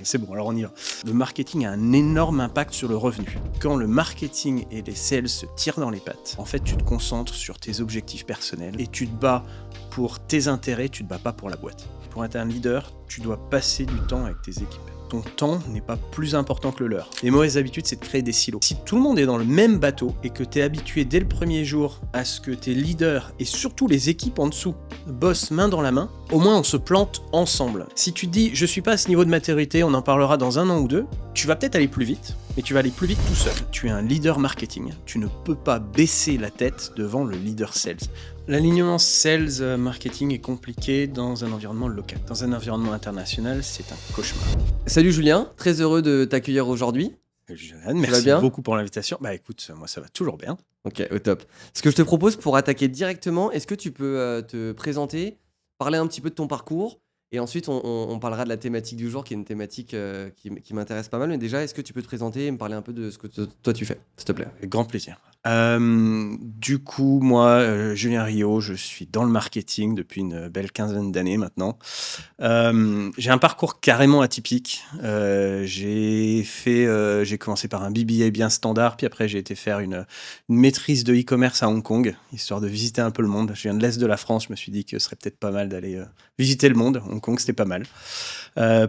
c'est bon, alors on y va. Le marketing a un énorme impact sur le revenu. Quand le marketing et les sales se tirent dans les pattes, en fait, tu te concentres sur tes objectifs personnels et tu te bats pour tes intérêts, tu te bats pas pour la boîte. Pour être un leader, tu dois passer du temps avec tes équipes. Ton temps n'est pas plus important que le leur. Les mauvaises habitudes, c'est de créer des silos. Si tout le monde est dans le même bateau et que tu es habitué dès le premier jour à ce que tes leaders et surtout les équipes en dessous bossent main dans la main, au moins on se plante ensemble. Si tu te dis « je suis pas à ce niveau de maturité, on en parlera dans 1 an ou 2 », tu vas peut-être aller plus vite, mais tu vas aller plus vite tout seul. Tu es un leader marketing, tu ne peux pas baisser la tête devant le leader sales. L'alignement sales marketing est compliqué dans un environnement local. Dans un environnement international, c'est un cauchemar. Salut Julien, très heureux de t'accueillir aujourd'hui. Johan, merci beaucoup pour l'invitation. Bah écoute, moi ça va toujours bien. Ok, au top. Ce que je te propose pour attaquer directement, est-ce que tu peux te présenter, parler un petit peu de ton parcours et ensuite on parlera de la thématique du jour qui est une thématique qui m'intéresse pas mal. Mais déjà, est-ce que tu peux te présenter et me parler un peu de ce que toi tu fais, s'il te plaît? Avec grand plaisir. Du coup, moi, Julien Rio, je suis dans le marketing depuis une belle 15aine d'années maintenant. J'ai un parcours carrément atypique. J'ai commencé par un BBA bien standard, puis après j'ai été faire une maîtrise de e-commerce à Hong Kong, histoire de visiter un peu le monde. Je viens de l'Est de la France, je me suis dit que ce serait peut-être pas mal d'aller visiter le monde. Hong Kong, c'était pas mal.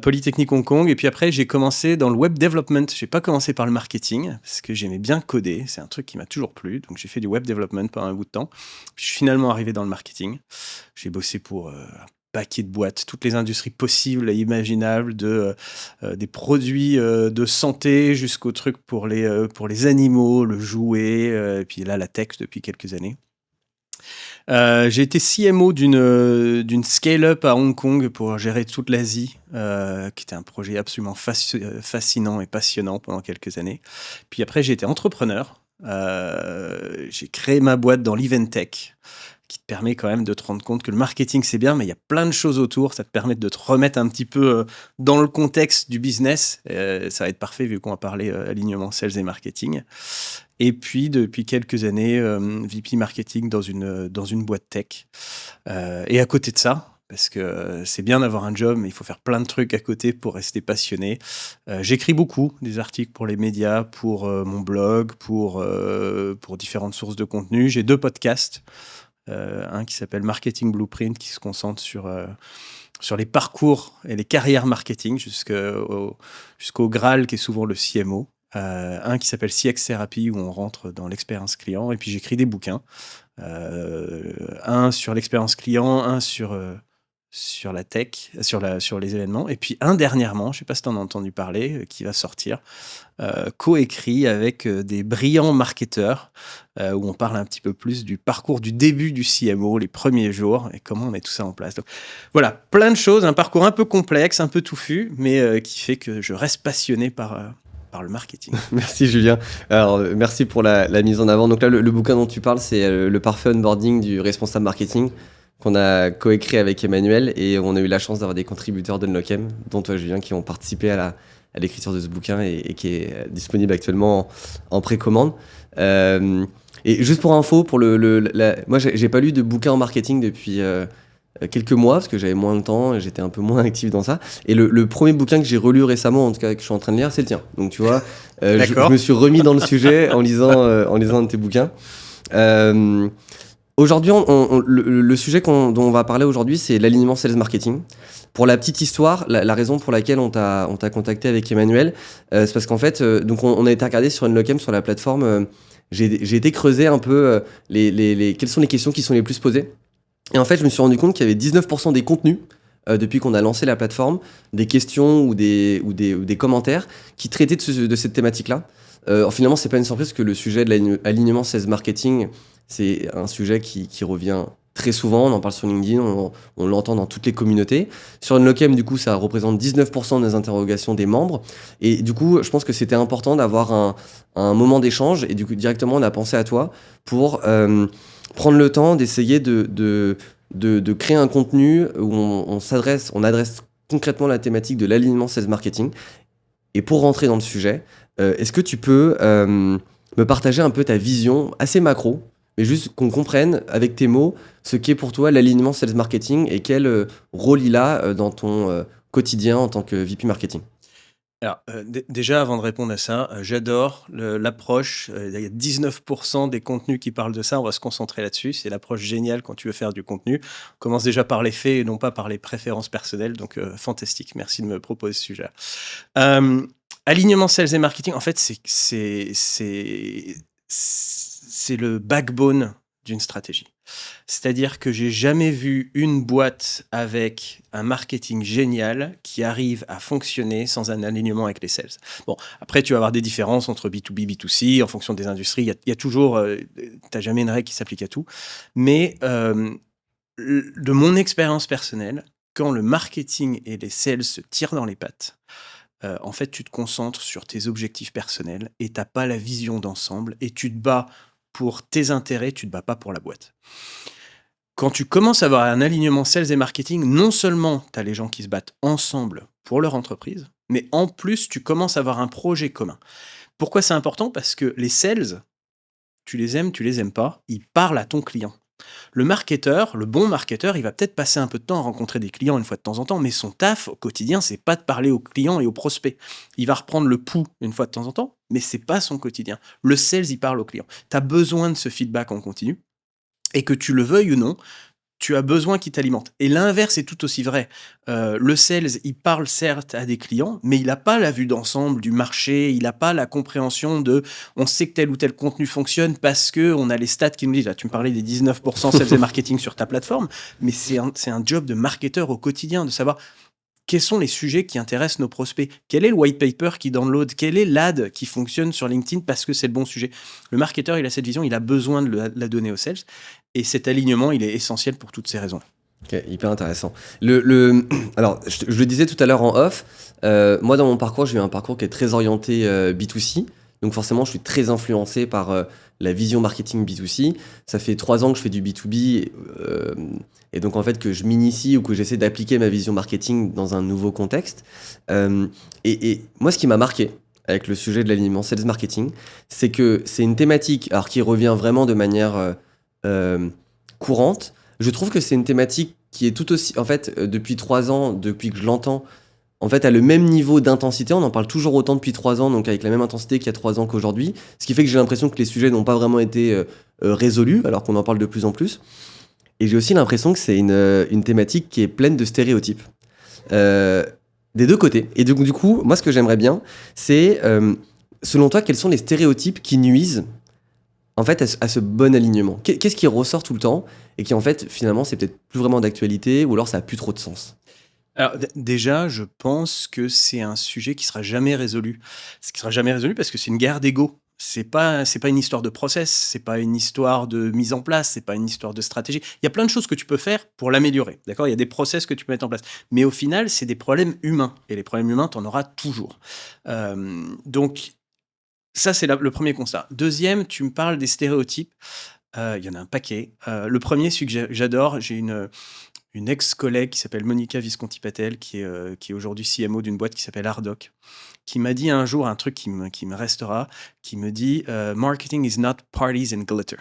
Polytechnique Hong Kong, et puis après j'ai commencé dans le web development. J'ai pas commencé par le marketing, parce que j'aimais bien coder, c'est un truc qui m'a toujours plu, donc j'ai fait du web development pendant un bout de temps, puis je suis finalement arrivé dans le marketing. J'ai bossé pour un paquet de boîtes, toutes les industries possibles et imaginables, des produits de santé jusqu'aux trucs pour les animaux, le jouet, et puis là la tech depuis quelques années. J'ai été CMO d'une scale-up à Hong Kong pour gérer toute l'Asie, qui était un projet absolument fascinant et passionnant pendant quelques années. Puis après, j'ai été entrepreneur. J'ai créé ma boîte dans l'event tech, qui te permet quand même de te rendre compte que le marketing, c'est bien, mais il y a plein de choses autour. Ça te permet de te remettre un petit peu dans le contexte du business. Ça va être parfait vu qu'on va parler alignement sales et marketing. Et puis, depuis quelques années, VP marketing dans une boîte tech. Et à côté de ça, parce que c'est bien d'avoir un job, mais il faut faire plein de trucs à côté pour rester passionné. J'écris beaucoup, des articles pour les médias, pour mon blog, pour différentes sources de contenu. J'ai 2 podcasts. Un qui s'appelle Marketing Blueprint, qui se concentre sur les parcours et les carrières marketing jusqu'au Graal, qui est souvent le CMO. Un qui s'appelle CX Therapy, où on rentre dans l'expérience client. Et puis j'écris des bouquins. Un sur l'expérience client, un sur la tech, sur les événements. Et puis un dernièrement, je ne sais pas si tu en as entendu parler, qui va sortir, coécrit avec des brillants marketeurs, où on parle un petit peu plus du parcours du début du CMO, les premiers jours, et comment on met tout ça en place. Donc, voilà, plein de choses, un parcours un peu complexe, un peu touffu, mais qui fait que je reste passionné par le marketing. Merci Julien. Alors merci pour la mise en avant. Donc là, le bouquin dont tu parles, c'est le parfait onboarding du responsable marketing qu'on a coécrit avec Emmanuel, et on a eu la chance d'avoir des contributeurs d'Unlockem, dont toi Julien, qui ont participé à l'écriture de ce bouquin et qui est disponible actuellement en précommande. Et juste pour info, moi j'ai pas lu de bouquin en marketing depuis quelques mois, parce que j'avais moins de temps et j'étais un peu moins actif dans ça. Et le premier bouquin que j'ai relu récemment, en tout cas que je suis en train de lire, c'est le tien. Donc tu vois, je me suis remis dans le sujet en lisant un de tes bouquins. Aujourd'hui, le sujet dont on va parler aujourd'hui, c'est l'alignement sales marketing. Pour la petite histoire, la raison pour laquelle on t'a contacté avec Emmanuel, c'est parce qu'en fait, donc on a été regardé sur Unlockem, sur la plateforme. J'ai été creuser un peu quelles sont les questions qui sont les plus posées. Et en fait, je me suis rendu compte qu'il y avait 19% des contenus, depuis qu'on a lancé la plateforme, des questions ou des commentaires qui traitaient de cette thématique-là. Finalement, c'est pas une surprise que le sujet de l'alignement sales marketing, c'est un sujet qui revient très souvent. On en parle sur LinkedIn, on l'entend dans toutes les communautés. Sur Unlockem, du coup, ça représente 19% des interrogations des membres. Et du coup, je pense que c'était important d'avoir un moment d'échange. Et du coup, directement, on a pensé à toi pour prendre le temps d'essayer de créer un contenu où on adresse concrètement la thématique de l'alignement sales marketing. Et pour rentrer dans le sujet, est-ce que tu peux me partager un peu ta vision assez macro, mais juste qu'on comprenne avec tes mots ce qu'est pour toi l'alignement sales marketing et quel rôle il a dans ton quotidien en tant que VP marketing? Alors, déjà avant de répondre à ça, j'adore l'approche, il y a 19 des contenus qui parlent de ça, on va se concentrer là-dessus. C'est l'approche géniale quand tu veux faire du contenu. On commence déjà par les faits et non pas par les préférences personnelles, donc fantastique. Merci de me proposer ce sujet. Hem, Alignement sales et marketing, en fait, c'est le backbone d'une stratégie. C'est-à-dire que j'ai jamais vu une boîte avec un marketing génial qui arrive à fonctionner sans un alignement avec les sales. Bon, après, tu vas avoir des différences entre B2B, B2C, en fonction des industries. Il y a toujours, tu jamais une règle qui s'applique à tout. Mais de mon expérience personnelle, quand le marketing et les sales se tirent dans les pattes, en fait, tu te concentres sur tes objectifs personnels et tu pas la vision d'ensemble et tu te bats pour tes intérêts, tu te bats pas pour la boîte. Quand tu commences à avoir un alignement sales et marketing, non seulement tu as les gens qui se battent ensemble pour leur entreprise, mais en plus, tu commences à avoir un projet commun. Pourquoi c'est important? Parce que les sales, tu les aimes pas, ils parlent à ton client. Le marketeur, le bon marketeur, il va peut-être passer un peu de temps à rencontrer des clients une fois de temps en temps, mais son taf au quotidien, c'est pas de parler aux clients et aux prospects. Il va reprendre le pouls une fois de temps en temps, mais c'est pas son quotidien. Le sales, il parle aux clients. Tu as besoin de ce feedback en continu, et que tu le veuilles ou non, tu as besoin qu'ils t'alimentent. Et l'inverse est tout aussi vrai. Le sales, il parle certes à des clients, mais il n'a pas la vue d'ensemble du marché, il n'a pas la compréhension de on sait que tel ou tel contenu fonctionne parce qu'on a les stats qui nous disent, là, tu me parlais des 19% sales et marketing sur ta plateforme, mais c'est un job de marketeur au quotidien, de savoir quels sont les sujets qui intéressent nos prospects? Quel est le white paper qui download? Quel est l'ad qui fonctionne sur LinkedIn parce que c'est le bon sujet? Le marketeur, il a cette vision, il a besoin de la donner aux sales. Et cet alignement, il est essentiel pour toutes ces raisons. Ok, hyper intéressant. Alors, je le disais tout à l'heure en off, moi dans mon parcours, j'ai eu un parcours qui est très orienté B2C. Donc forcément, je suis très influencé par la vision marketing B2C. Ça fait 3 ans que je fais du B2B et donc en fait que je m'initie ou que j'essaie d'appliquer ma vision marketing dans un nouveau contexte. Et moi, ce qui m'a marqué avec le sujet de l'alignement sales marketing, c'est que c'est une thématique alors, qui revient vraiment de manière courante. Je trouve que c'est une thématique qui est tout aussi, en fait, depuis 3 ans, depuis que je l'entends, en fait, à le même niveau d'intensité. On en parle toujours autant depuis 3 ans, donc avec la même intensité qu'il y a 3 ans qu'aujourd'hui. Ce qui fait que j'ai l'impression que les sujets n'ont pas vraiment été résolus, alors qu'on en parle de plus en plus. Et j'ai aussi l'impression que c'est une thématique qui est pleine de stéréotypes. Euh, des deux côtés. Et donc, du coup, moi, ce que j'aimerais bien, c'est, selon toi, quels sont les stéréotypes qui nuisent en fait, à ce bon alignement? Qu'est-ce qui ressort tout le temps et qui, en fait, finalement, c'est peut-être plus vraiment d'actualité ou alors ça a plus trop de sens? Alors, déjà, je pense que c'est un sujet qui sera jamais résolu. Ce qui sera jamais résolu parce que c'est une guerre d'ego. C'est pas une histoire de process, c'est pas une histoire de mise en place, c'est pas une histoire de stratégie. Il y a plein de choses que tu peux faire pour l'améliorer, d'accord? Il y a des process que tu peux mettre en place. Mais au final, c'est des problèmes humains et les problèmes humains, tu en auras toujours. Donc ça, c'est le premier constat. Deuxième, tu me parles des stéréotypes. Il y en a un paquet. Le premier, celui que j'adore, j'ai une ex-collègue qui s'appelle Monica Visconti-Patel, qui est aujourd'hui CMO d'une boîte qui s'appelle Hardoc, qui m'a dit un jour un truc qui me restera, qui me dit Marketing is not parties and glitter.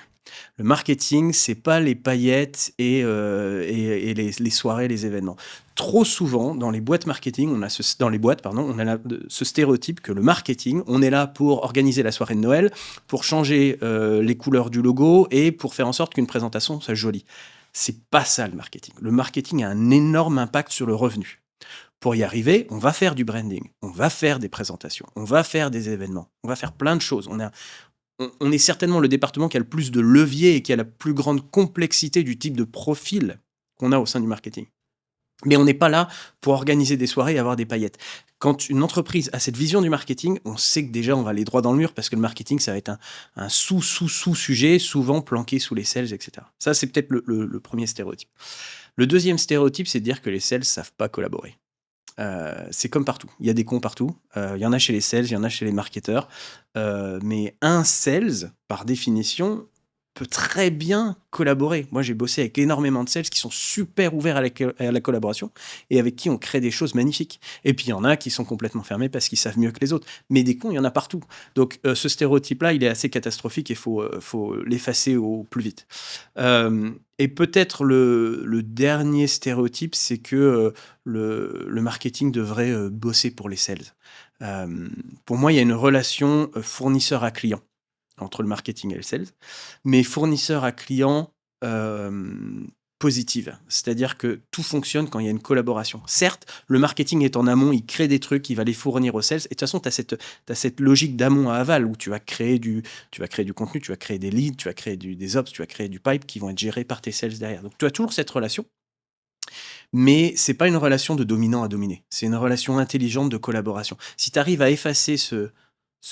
Le marketing, c'est pas les paillettes et les soirées, les événements. Trop souvent, dans les boîtes marketing, dans les boîtes, pardon, on a ce stéréotype que le marketing, on est là pour organiser la soirée de Noël, pour changer les couleurs du logo et pour faire en sorte qu'une présentation soit jolie. C'est pas ça le marketing. Le marketing a un énorme impact sur le revenu. Pour y arriver, on va faire du branding, on va faire des présentations, on va faire des événements, on va faire plein de choses. On est certainement le département qui a le plus de leviers et qui a la plus grande complexité du type de profil qu'on a au sein du marketing. Mais on n'est pas là pour organiser des soirées et avoir des paillettes. Quand une entreprise a cette vision du marketing, on sait que déjà on va aller droit dans le mur parce que le marketing, ça va être un sous-sujet, souvent planqué sous les sales, etc. Ça, c'est peut-être le premier stéréotype. Le deuxième stéréotype, c'est de dire que les sales ne savent pas collaborer. C'est comme partout. Il y a des cons partout. Il y en a chez les sales, il y en a chez les marketeurs. Mais un sales, par définition, peut très bien collaborer. Moi, j'ai bossé avec énormément de sales qui sont super ouverts à la collaboration et avec qui on crée des choses magnifiques. Et puis, il y en a qui sont complètement fermés parce qu'ils savent mieux que les autres. Mais des cons, il y en a partout. Donc, ce stéréotype-là, il est assez catastrophique et il faut l'effacer au plus vite. Et peut-être le dernier stéréotype, c'est que le marketing devrait bosser pour les sales. Pour moi, il y a une relation fournisseur à client entre le marketing et le sales, mais fournisseur à client positive. C'est-à-dire que tout fonctionne quand il y a une collaboration. Certes, le marketing est en amont, il crée des trucs, il va les fournir aux sales. Et de toute façon, tu as cette logique d'amont à aval où tu vas créer du contenu, tu vas créer des leads, tu vas créer des ops, tu vas créer du pipe qui vont être gérés par tes sales derrière. Donc, tu as toujours cette relation. Mais c'est pas une relation de dominant à dominé. C'est une relation intelligente de collaboration. Si tu arrives à effacer ce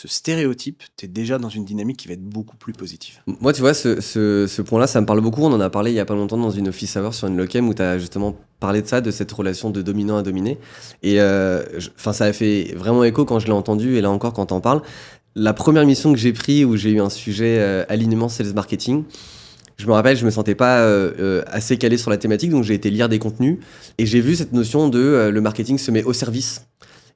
stéréotype, tu es déjà dans une dynamique qui va être beaucoup plus positive. Moi, tu vois, ce point-là, ça me parle beaucoup. On en a parlé il y a pas longtemps dans une office hour sur une locem où tu as justement parlé de ça, de cette relation de dominant à dominé. Et ça a fait vraiment écho quand je l'ai entendu, et là encore quand t'en parles. La première mission que j'ai prise où j'ai eu un sujet alignement sales marketing, je me rappelle, je me sentais pas assez calé sur la thématique, donc j'ai été lire des contenus et j'ai vu cette notion de le marketing se met au service.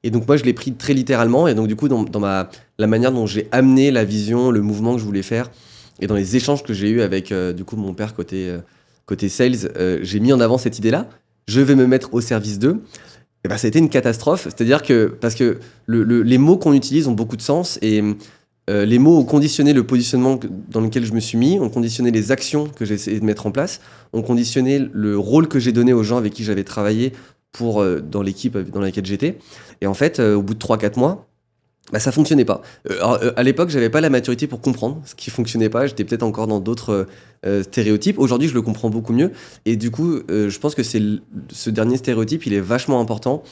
Et donc moi, je l'ai pris très littéralement. Et donc du coup, dans la manière dont j'ai amené la vision, le mouvement que je voulais faire, et dans les échanges que j'ai eus avec du coup mon père côté sales, j'ai mis en avant cette idée-là. Je vais me mettre au service d'eux. Et ben, ça a été une catastrophe. C'est-à-dire que parce que les mots qu'on utilise ont beaucoup de sens et les mots ont conditionné le positionnement dans lequel je me suis mis, ont conditionné les actions que j'ai essayé de mettre en place, ont conditionné le rôle que j'ai donné aux gens avec qui j'avais travaillé dans l'équipe dans laquelle j'étais. Et en fait, au bout de 3-4 mois, bah, ça fonctionnait pas. À l'époque, j'avais pas la maturité pour comprendre ce qui fonctionnait pas. J'étais peut-être encore dans d'autres stéréotypes. Aujourd'hui, je le comprends beaucoup mieux. Et du coup, je pense que ce dernier stéréotype, il est vachement important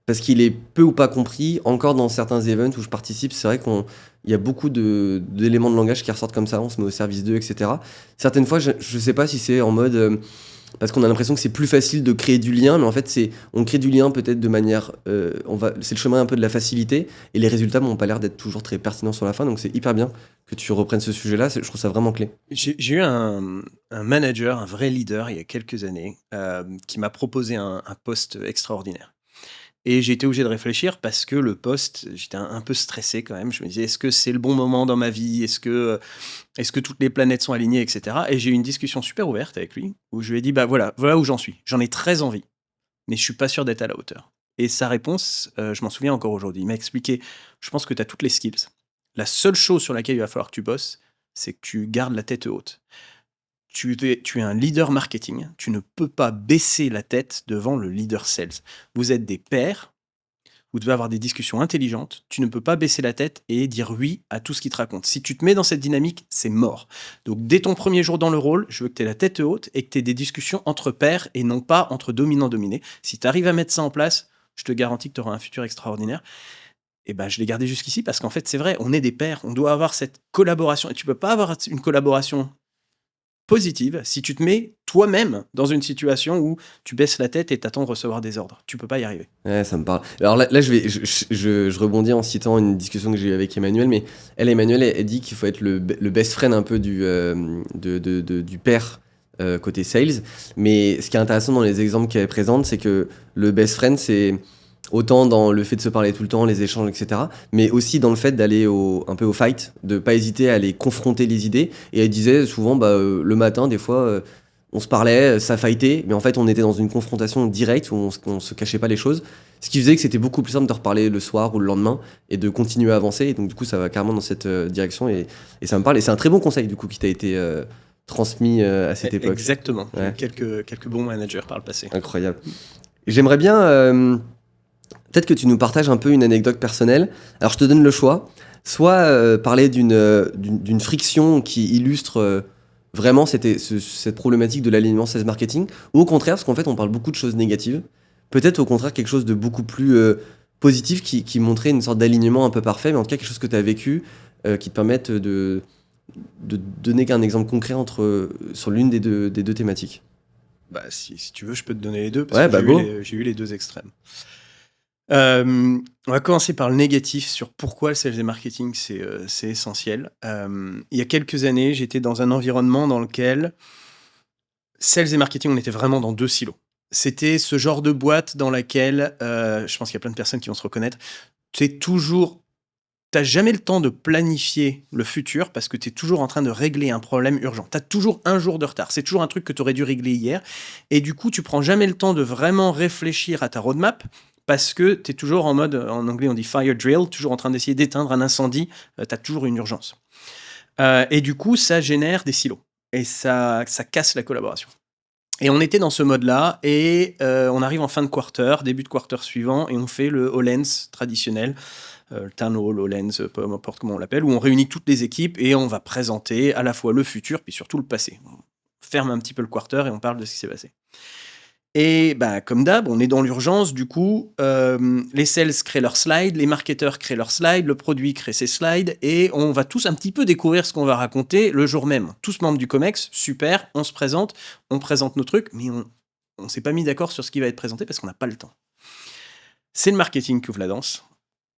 parce qu'il est peu ou pas compris. Encore dans certains events où je participe, c'est vrai qu'il y a beaucoup d'éléments de langage qui ressortent comme ça. On se met au service d'eux, etc. Certaines fois, je sais pas si c'est en mode... parce qu'on a l'impression que c'est plus facile de créer du lien, mais en fait, on crée du lien peut-être de manière... c'est le chemin un peu de la facilité, et les résultats n'ont pas l'air d'être toujours très pertinents sur la fin, donc c'est hyper bien que tu reprennes ce sujet-là, je trouve ça vraiment clé. J'ai eu un manager, un vrai leader, il y a quelques années, qui m'a proposé un poste extraordinaire. Et j'ai été obligé de réfléchir parce que le poste, j'étais un peu stressé quand même. Je me disais, est-ce que c'est le bon moment dans ma vie? Est-ce que toutes les planètes sont alignées, etc. Et j'ai eu une discussion super ouverte avec lui où je lui ai dit, bah voilà où j'en suis. J'en ai très envie, mais je suis pas sûr d'être à la hauteur. Et sa réponse, je m'en souviens encore aujourd'hui. Il m'a expliqué, je pense que tu as toutes les skills. La seule chose sur laquelle il va falloir que tu bosses, c'est que tu gardes la tête haute. Tu es un leader marketing, tu ne peux pas baisser la tête devant le leader sales. Vous êtes des pairs, vous devez avoir des discussions intelligentes, tu ne peux pas baisser la tête et dire oui à tout ce qu'il te raconte. Si tu te mets dans cette dynamique, c'est mort. Donc dès ton premier jour dans le rôle, je veux que tu aies la tête haute et que tu aies des discussions entre pairs et non pas entre dominant-dominé. Si tu arrives à mettre ça en place, je te garantis que tu auras un futur extraordinaire. Et ben, je l'ai gardé jusqu'ici parce qu'en fait, c'est vrai, on est des pairs, on doit avoir cette collaboration. Et tu peux pas avoir une collaboration positive si tu te mets toi-même dans une situation où tu baisses la tête et t'attends de recevoir des ordres. Tu peux pas y arriver. Ouais, ça me parle. Alors là je rebondis en citant une discussion que j'ai eue avec Emmanuel, mais Emmanuel, elle dit qu'il faut être le best friend un peu du père côté sales. Mais ce qui est intéressant dans les exemples qu'elle présente, c'est que le best friend, c'est autant dans le fait de se parler tout le temps, les échanges, etc. Mais aussi dans le fait d'aller un peu au fight, de pas hésiter à aller confronter les idées. Et elle disait souvent, le matin, des fois, on se parlait, ça fightait, mais en fait, on était dans une confrontation directe où on se cachait pas les choses. Ce qui faisait que c'était beaucoup plus simple de reparler le soir ou le lendemain et de continuer à avancer. Et donc, du coup, ça va carrément dans cette direction. Et ça me parle. Et c'est un très bon conseil, du coup, qui t'a été transmis à cette époque. Exactement. Ouais. Quelques bons managers par le passé. Incroyable. J'aimerais bien... peut-être que tu nous partages un peu une anecdote personnelle. Alors, je te donne le choix. Soit parler d'une friction qui illustre vraiment cette problématique de l'alignement sales marketing, ou au contraire, parce qu'en fait, on parle beaucoup de choses négatives. Peut-être au contraire quelque chose de beaucoup plus positif qui montrait une sorte d'alignement un peu parfait, mais en tout cas quelque chose que tu as vécu qui te permette de donner qu'un exemple concret sur l'une des deux thématiques. Bah, si tu veux, je peux te donner les deux, parce que j'ai eu les deux extrêmes. On va commencer par le négatif sur pourquoi le sales et marketing, c'est essentiel. Il y a quelques années, j'étais dans un environnement dans lequel sales et marketing, on était vraiment dans 2 silos. C'était ce genre de boîte dans laquelle, je pense qu'il y a plein de personnes qui vont se reconnaître, tu toujours t'as jamais le temps de planifier le futur parce que tu es toujours en train de régler un problème urgent. Tu as toujours un jour de retard. C'est toujours un truc que tu aurais dû régler hier. Et du coup, tu prends jamais le temps de vraiment réfléchir à ta roadmap parce que tu es toujours en mode, en anglais on dit fire drill, toujours en train d'essayer d'éteindre un incendie. Tu as toujours une urgence. Et du coup, ça génère des silos. Et ça casse la collaboration. Et on était dans ce mode-là, et on arrive en fin de quarter, début de quarter suivant, et on fait le All-Hands traditionnel, le Town Hall, All-Hands, peu importe comment on l'appelle, où on réunit toutes les équipes et on va présenter à la fois le futur, puis surtout le passé. On ferme un petit peu le quarter et on parle de ce qui s'est passé. Et bah, comme d'hab, on est dans l'urgence, du coup, les sales créent leurs slides, les marketeurs créent leurs slides, le produit crée ses slides, et on va tous un petit peu découvrir ce qu'on va raconter le jour même. Tous membres du COMEX, super, on se présente, on présente nos trucs, mais on s'est pas mis d'accord sur ce qui va être présenté parce qu'on n'a pas le temps. C'est le marketing qui ouvre la danse.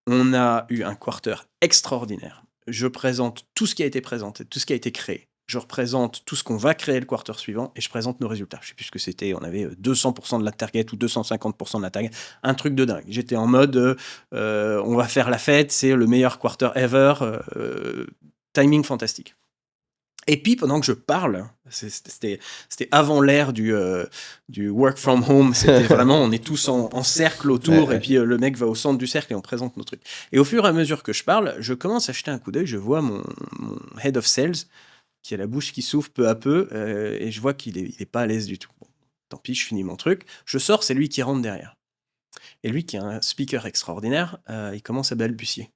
On a eu un quarter extraordinaire. Je présente tout ce qui a été présenté, tout ce qui a été créé. Je représente tout ce qu'on va créer le quarter suivant et je présente nos résultats. Je sais plus ce que c'était, on avait 200% de la target ou 250% de la target, un truc de dingue. J'étais en mode, on va faire la fête, c'est le meilleur quarter ever, timing fantastique. Et puis, pendant que je parle, c'était avant l'ère du work from home. C'était vraiment, on est tous en cercle autour, et puis le mec va au centre du cercle et on présente nos trucs. Et au fur et à mesure que je parle, je commence à jeter un coup d'œil, je vois mon head of sales qui a la bouche qui s'ouvre peu à peu, et je vois qu'il est pas à l'aise du tout. Bon, tant pis, je finis mon truc. Je sors, c'est lui qui rentre derrière. Et lui, qui est un speaker extraordinaire, il commence à balbutier.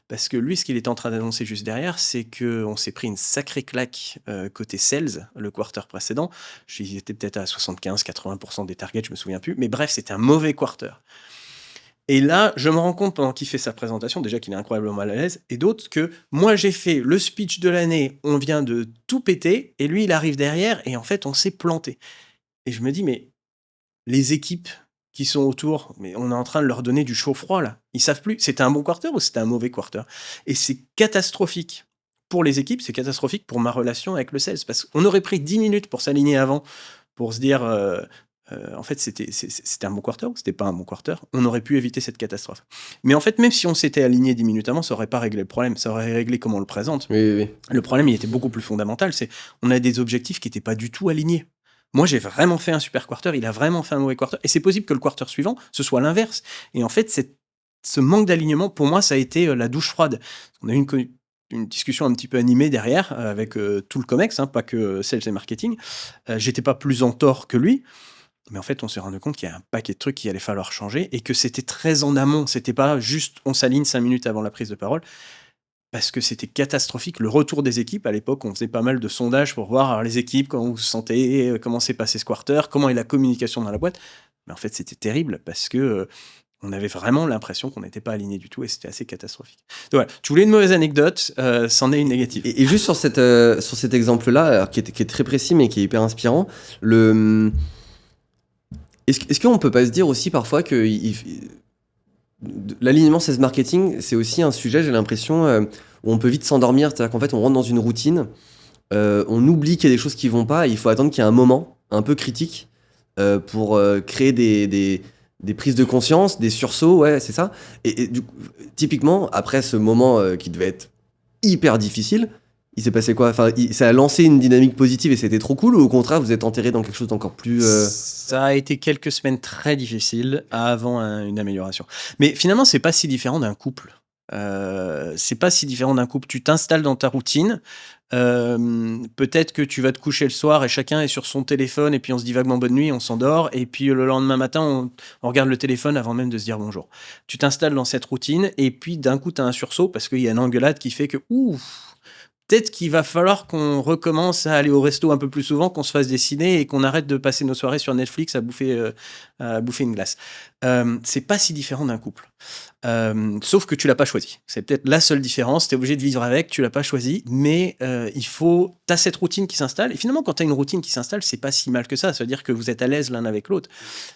Parce que lui, ce qu'il était en train d'annoncer juste derrière, c'est qu'on s'est pris une sacrée claque côté sales le quarter précédent. J'étais peut-être à 75-80% des targets, je me souviens plus. Mais bref, c'était un mauvais quarter. Et là, je me rends compte pendant qu'il fait sa présentation, déjà qu'il est incroyablement mal à l'aise, et d'autres, que moi j'ai fait le speech de l'année, on vient de tout péter, et lui il arrive derrière, et en fait on s'est planté. Et je me dis, mais les équipes qui sont autour, mais on est en train de leur donner du chaud-froid là. Ils savent plus, c'était un bon quarter ou c'était un mauvais quarter. Et c'est catastrophique pour les équipes, c'est catastrophique pour ma relation avec le sales, parce qu'on aurait pris 10 minutes pour s'aligner avant, pour se dire, en fait, c'était un bon quarter ou c'était pas un bon quarter. On aurait pu éviter cette catastrophe. Mais en fait, même si on s'était aligné 10 minutes avant, ça aurait pas réglé le problème, ça aurait réglé comment on le présente. Oui, oui, oui. Le problème, il était beaucoup plus fondamental, c'est on a des objectifs qui n'étaient pas du tout alignés. Moi, j'ai vraiment fait un super quarter, il a vraiment fait un mauvais quarter, et c'est possible que le quarter suivant, ce soit l'inverse. Et en fait, ce manque d'alignement, pour moi, ça a été la douche froide. On a eu une discussion un petit peu animée derrière, avec tout le COMEX, pas que sales et marketing. J'étais pas plus en tort que lui, mais en fait, on s'est rendu compte qu'il y a un paquet de trucs qu'il allait falloir changer, et que c'était très en amont. C'était pas juste on s'aligne 5 minutes avant la prise de parole, parce que c'était catastrophique. Le retour des équipes, à l'époque, on faisait pas mal de sondages pour voir alors, les équipes, comment vous vous sentez, comment s'est passé ce quarter, comment est la communication dans la boîte. Mais en fait, c'était terrible parce que on avait vraiment l'impression qu'on n'était pas aligné du tout, et c'était assez catastrophique. Donc voilà, tu voulais une mauvaise anecdote, c'en est une négative. Et juste sur cet exemple-là, alors, qui est très précis mais qui est hyper inspirant, est-ce qu'on peut pas se dire aussi parfois que l'alignement sales marketing, c'est aussi un sujet, j'ai l'impression, où on peut vite s'endormir, c'est-à-dire qu'en fait on rentre dans une routine, on oublie qu'il y a des choses qui vont pas, et il faut attendre qu'il y ait un moment un peu critique pour créer des prises de conscience, des sursauts, ouais, c'est ça. Et du coup, typiquement, après ce moment qui devait être hyper difficile, il s'est passé quoi? Enfin, ça a lancé une dynamique positive et c'était trop cool, ou au contraire, vous êtes enterré dans quelque chose d'encore plus... Ça a été quelques semaines très difficiles avant une amélioration. Mais finalement, c'est pas si différent d'un couple. C'est pas si différent d'un couple. Tu t'installes dans ta routine. Peut-être que tu vas te coucher le soir et chacun est sur son téléphone, et puis on se dit vaguement bonne nuit, on s'endort, et puis le lendemain matin, on regarde le téléphone avant même de se dire bonjour. Tu t'installes dans cette routine, et puis d'un coup, tu as un sursaut parce qu'il y a une engueulade qui fait que peut-être qu'il va falloir qu'on recommence à aller au resto un peu plus souvent, qu'on se fasse des ciné et qu'on arrête de passer nos soirées sur Netflix à bouffer une glace. C'est pas si différent d'un couple. Sauf que tu l'as pas choisi. C'est peut-être la seule différence. Tu es obligé de vivre avec, tu l'as pas choisi, mais tu as cette routine qui s'installe. Et finalement, quand tu as une routine qui s'installe, c'est pas si mal que ça. Ça veut dire que vous êtes à l'aise l'un avec l'autre.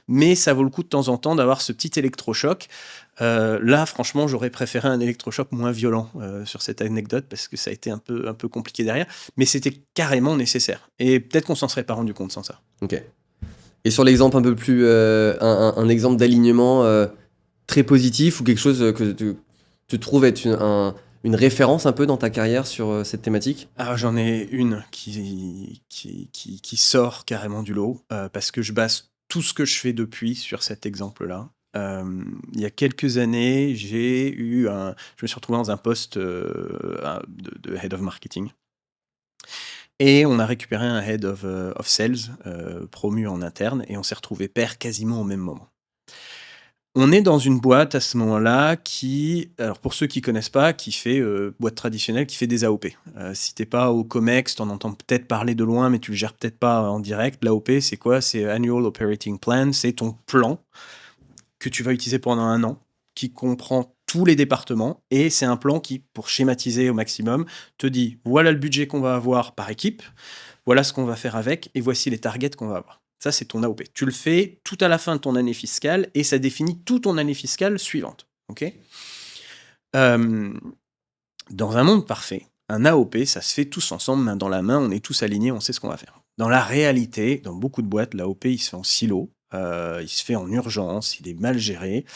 Mais ça vaut le coup de temps en temps d'avoir ce petit électrochoc. Là, franchement, j'aurais préféré un électrochoc moins violent sur cette anecdote parce que ça a été un peu compliqué derrière. Mais c'était carrément nécessaire. Et peut-être qu'on s'en serait pas rendu compte sans ça. Ok. Et sur l'exemple un peu plus, un exemple d'alignement très positif ou quelque chose que tu trouves être une référence un peu dans ta carrière sur cette thématique? Ah, j'en ai une qui sort carrément du lot parce que je base tout ce que je fais depuis sur cet exemple-là. Il y a quelques années, je me suis retrouvé dans un poste de Head of Marketing. Et on a récupéré un Head of Sales promu en interne et on s'est retrouvé pair quasiment au même moment. On est dans une boîte à ce moment-là qui, alors pour ceux qui connaissent pas, qui fait boîte traditionnelle, qui fait des AOP. Si t'es pas au COMEX, t'en entends peut-être parler de loin, mais tu le gères peut-être pas en direct. L'AOP, c'est quoi? C'est Annual Operating Plan, c'est ton plan que tu vas utiliser pendant un an, qui comprend tous les départements, et c'est un plan qui, pour schématiser au maximum, te dit voilà le budget qu'on va avoir par équipe, voilà ce qu'on va faire avec, et voici les targets qu'on va avoir. Ça, c'est ton AOP. Tu le fais tout à la fin de ton année fiscale et ça définit toute ton année fiscale suivante. Ok. Dans un monde parfait, un AOP, ça se fait tous ensemble, main dans la main, on est tous alignés, on sait ce qu'on va faire. Dans la réalité, dans beaucoup de boîtes, l'AOP, il se fait en silo, il se fait en urgence, il est mal géré.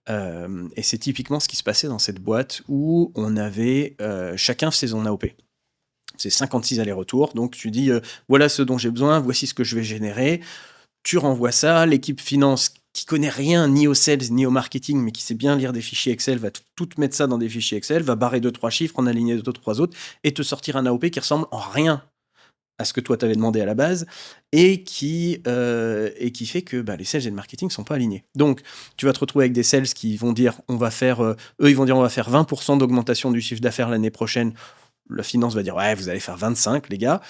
Et c'est typiquement ce qui se passait dans cette boîte où on avait chacun faisait son AOP. C'est 56 allers-retours. Donc, tu dis, voilà ce dont j'ai besoin, voici ce que je vais générer. Tu renvoies ça. L'équipe finance, qui connaît rien ni au sales ni au marketing, mais qui sait bien lire des fichiers Excel, va tout mettre ça dans des fichiers Excel, va barrer 2-3 chiffres, en aligner 2-3 autres, et te sortir un AOP qui ressemble en rien à ce que toi t'avais demandé à la base, et qui fait que les sales et le marketing sont pas alignés. Donc, tu vas te retrouver avec des sales qui vont dire, on va faire 20% d'augmentation du chiffre d'affaires l'année prochaine. La finance va dire, ouais, vous allez faire 25, les gars.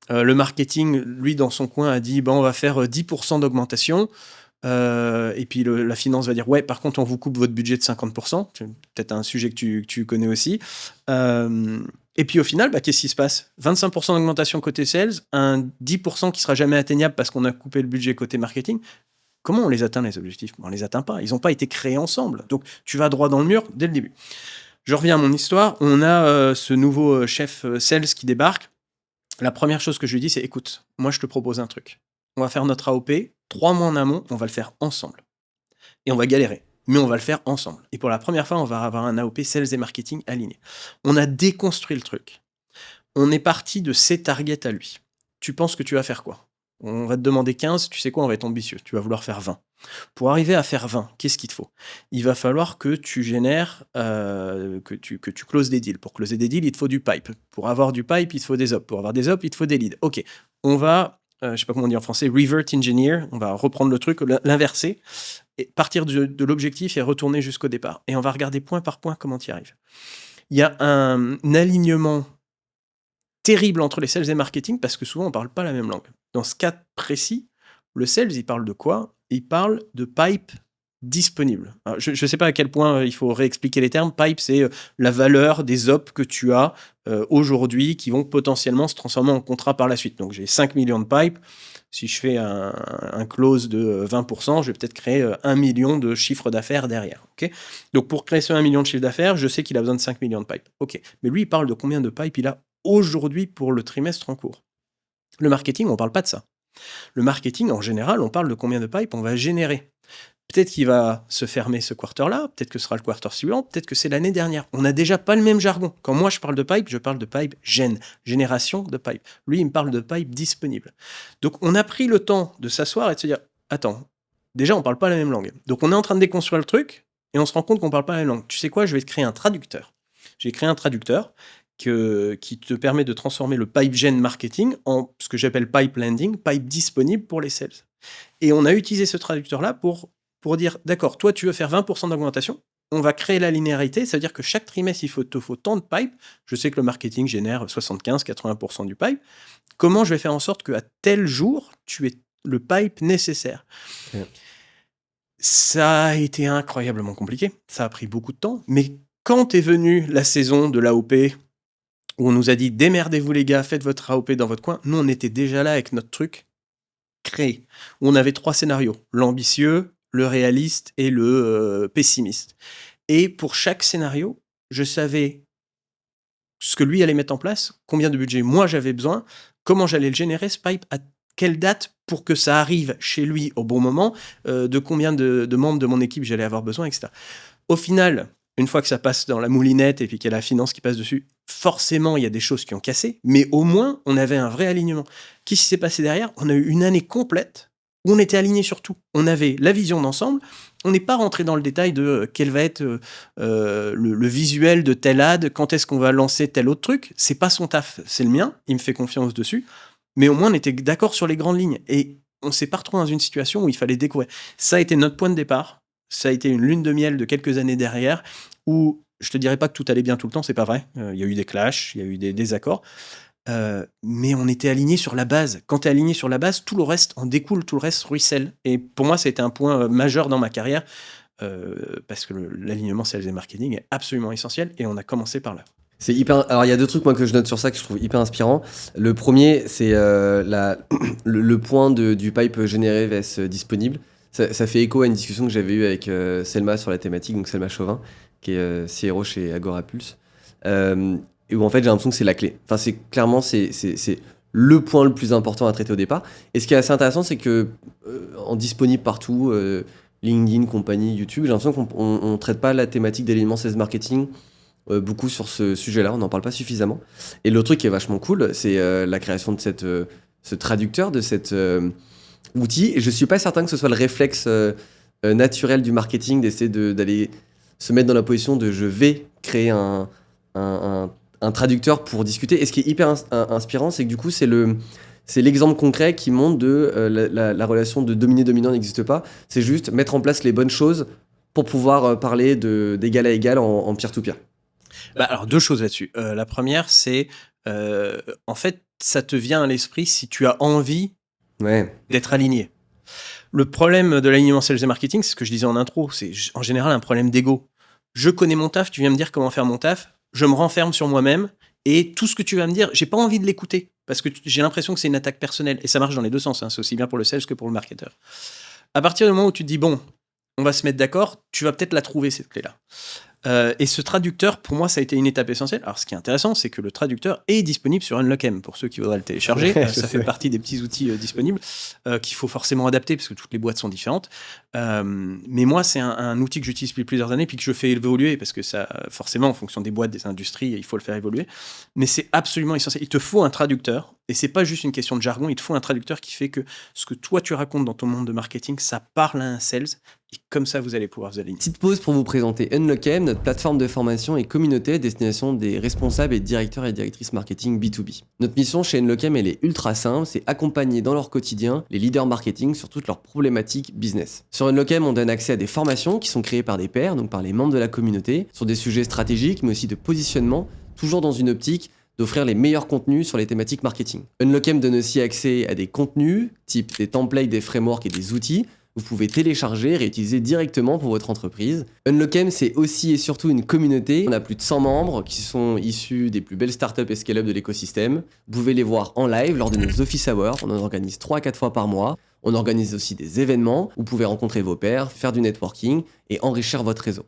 Le marketing, lui, dans son coin, a dit, on va faire 10% d'augmentation. Et puis la finance va dire, ouais, par contre, on vous coupe votre budget de 50%. C'est peut-être un sujet que tu connais aussi. Et puis au final, qu'est-ce qui se passe? 25% d'augmentation côté sales, un 10% qui sera jamais atteignable parce qu'on a coupé le budget côté marketing. Comment on les atteint, les objectifs? On les atteint pas. Ils n'ont pas été créés ensemble. Donc, tu vas droit dans le mur dès le début. Je reviens à mon histoire. On a ce nouveau chef sales qui débarque. La première chose que je lui dis, c'est écoute, moi je te propose un truc. On va faire notre AOP 3 mois en amont, on va le faire ensemble. Et on va galérer, mais on va le faire ensemble. Et pour la première fois, on va avoir un AOP sales et marketing aligné. On a déconstruit le truc. On est parti de ses targets à lui. Tu penses que tu vas faire quoi? On va te demander 15, tu sais quoi, on va être ambitieux. Tu vas vouloir faire 20. Pour arriver à faire 20, qu'est-ce qu'il te faut? Il va falloir que tu génères, que tu closes des deals. Pour closer des deals, il te faut du pipe. Pour avoir du pipe, il te faut des ops. Pour avoir des ops, il te faut des leads. Ok, on va, je sais pas comment on dit en français, revert engineer. On va reprendre le truc, l'inverser, et partir de l'objectif et retourner jusqu'au départ. Et on va regarder point par point comment tu y arrives. Il y a un alignement terrible entre les sales et marketing parce que souvent on parle pas la même langue. Dans ce cas précis, le sales, il parle de quoi? Il parle de pipe disponible. Alors, je ne sais pas à quel point il faut réexpliquer les termes. Pipe, c'est la valeur des ops que tu as aujourd'hui qui vont potentiellement se transformer en contrat par la suite. Donc j'ai 5 millions de pipe. Si je fais un close de 20%, je vais peut-être créer 1 million de chiffre d'affaires derrière. Okay, donc pour créer ce 1 million de chiffre d'affaires, je sais qu'il a besoin de 5 millions de pipe. Ok, mais lui, il parle de combien de pipe il a aujourd'hui pour le trimestre en cours. Le marketing, on ne parle pas de ça. Le marketing, en général, on parle de combien de pipe on va générer. Peut-être qu'il va se fermer ce quarter-là, peut-être que ce sera le quarter suivant, peut-être que c'est l'année dernière. On n'a déjà pas le même jargon. Quand moi je parle de pipe génération de pipe. Lui, il me parle de pipe disponible. Donc on a pris le temps de s'asseoir et de se dire, attends, déjà on parle pas la même langue. Donc on est en train de déconstruire le truc et on se rend compte qu'on parle pas la même langue. Tu sais quoi, je vais te créer un traducteur. J'ai créé un traducteur qui te permet de transformer le pipe gen marketing en ce que j'appelle pipe landing, pipe disponible pour les sales. Et on a utilisé ce traducteur-là pour dire, d'accord, toi tu veux faire 20% d'augmentation, on va créer la linéarité, ça veut dire que chaque trimestre, il te faut tant de pipe. Je sais que le marketing génère 75-80% du pipe. Comment je vais faire en sorte qu'à tel jour, tu aies le pipe nécessaire? Ça a été incroyablement compliqué, ça a pris beaucoup de temps, mais quand est venue la saison de l'AOP, où on nous a dit: «Démerdez-vous les gars, faites votre AOP dans votre coin», nous on était déjà là avec notre truc créé, où on avait 3 scénarios: l'ambitieux, le réaliste et le, pessimiste, et pour chaque scénario, je savais ce que lui allait mettre en place, combien de budget moi j'avais besoin, comment j'allais le générer ce pipe, à quelle date pour que ça arrive chez lui au bon moment, de combien de membres de mon équipe j'allais avoir besoin, etc. Au final, une fois que ça passe dans la moulinette et puis qu'il y a la finance qui passe dessus, forcément, il y a des choses qui ont cassé, mais au moins, on avait un vrai alignement. Qu'est-ce qui s'est passé derrière? On a eu une année complète où on était alignés sur tout. On avait la vision d'ensemble. On n'est pas rentré dans le détail de quel va être le visuel de tel ad, quand est-ce qu'on va lancer tel autre truc. C'est pas son taf, c'est le mien. Il me fait confiance dessus. Mais au moins, on était d'accord sur les grandes lignes. Et on s'est pas retrouvé dans une situation où il fallait découvrir. Ça a été notre point de départ. Ça a été une lune de miel de quelques années derrière, où je te dirais pas que tout allait bien tout le temps, c'est pas vrai. Il y a eu des clashs, il y a eu des désaccords, mais on était alignés sur la base. Quand tu es aligné sur la base, tout le reste en découle, tout le reste ruisselle. Et pour moi, ça a été un point majeur dans ma carrière, parce que l'alignement sales et marketing est absolument essentiel, et on a commencé par là. C'est hyper. Alors, il y a deux trucs moi que je note sur ça que je trouve hyper inspirant. Le premier, c'est le point du pipe généré vs disponible. Ça fait écho à une discussion que j'avais eue avec Selma sur la thématique, donc Selma Chauvin, qui est CRO chez Agora Pulse, et où en fait j'ai l'impression que c'est la clé. Enfin, c'est clairement c'est le point le plus important à traiter au départ. Et ce qui est assez intéressant, c'est que en disponible partout, LinkedIn, compagnie, YouTube, j'ai l'impression qu'on ne traite pas la thématique d'éléments sales marketing beaucoup sur ce sujet-là, on n'en parle pas suffisamment. Et le truc qui est vachement cool, c'est la création de ce traducteur, de cet outil. Et je suis pas certain que ce soit le réflexe naturel du marketing d'essayer d'aller se mettre dans la position de je vais créer un traducteur pour discuter. Et ce qui est hyper inspirant, c'est que du coup, c'est l'exemple concret qui montre de la relation de dominé-dominant n'existe pas. C'est juste mettre en place les bonnes choses pour pouvoir parler d'égal à égal en peer-to-peer. Bah, alors, 2 choses là-dessus. La première, c'est, en fait, ça te vient à l'esprit si tu as envie Ouais. d'être aligné. Le problème de l'alignement sales et marketing, c'est ce que je disais en intro, c'est en général un problème d'ego. Je connais mon taf, tu viens me dire comment faire mon taf, je me renferme sur moi-même, et tout ce que tu vas me dire, j'ai pas envie de l'écouter, parce que j'ai l'impression que c'est une attaque personnelle, et ça marche dans les deux sens, hein, c'est aussi bien pour le sales que pour le marketeur. À partir du moment où tu te dis, bon, on va se mettre d'accord, tu vas peut-être la trouver, cette clé-là. Et ce traducteur, pour moi, ça a été une étape essentielle. Alors, ce qui est intéressant, c'est que le traducteur est disponible sur Unlockm, pour ceux qui voudraient le télécharger. Ça fait partie des petits outils disponibles qu'il faut forcément adapter, parce que toutes les boîtes sont différentes. Mais moi, c'est un outil que j'utilise depuis plusieurs années, puis que je fais évoluer, parce que ça, forcément, en fonction des boîtes, des industries, il faut le faire évoluer. Mais c'est absolument essentiel. Il te faut un traducteur, et c'est pas juste une question de jargon, il te faut un traducteur qui fait que ce que toi, tu racontes dans ton monde de marketing, ça parle à un sales, et comme ça, vous allez pouvoir vous aligner. Petite pause pour vous présenter Unlockm, notre plateforme de formation et communauté à destination des responsables et directeurs et directrices marketing B2B. Notre mission chez Unlockm, elle est ultra simple, c'est accompagner dans leur quotidien les leaders marketing sur toutes leurs problématiques business. Sur Unlockm, on donne accès à des formations qui sont créées par des pairs, donc par les membres de la communauté, sur des sujets stratégiques mais aussi de positionnement, toujours dans une optique d'offrir les meilleurs contenus sur les thématiques marketing. Unlockm donne aussi accès à des contenus, type des templates, des frameworks et des outils, vous pouvez télécharger et réutiliser directement pour votre entreprise. Unlockm, c'est aussi et surtout une communauté. On a plus de 100 membres qui sont issus des plus belles startups et scale-up de l'écosystème. Vous pouvez les voir en live lors de nos office hours. On en organise 3 à 4 fois par mois. On organise aussi des événements. Vous pouvez rencontrer vos pairs, faire du networking et enrichir votre réseau.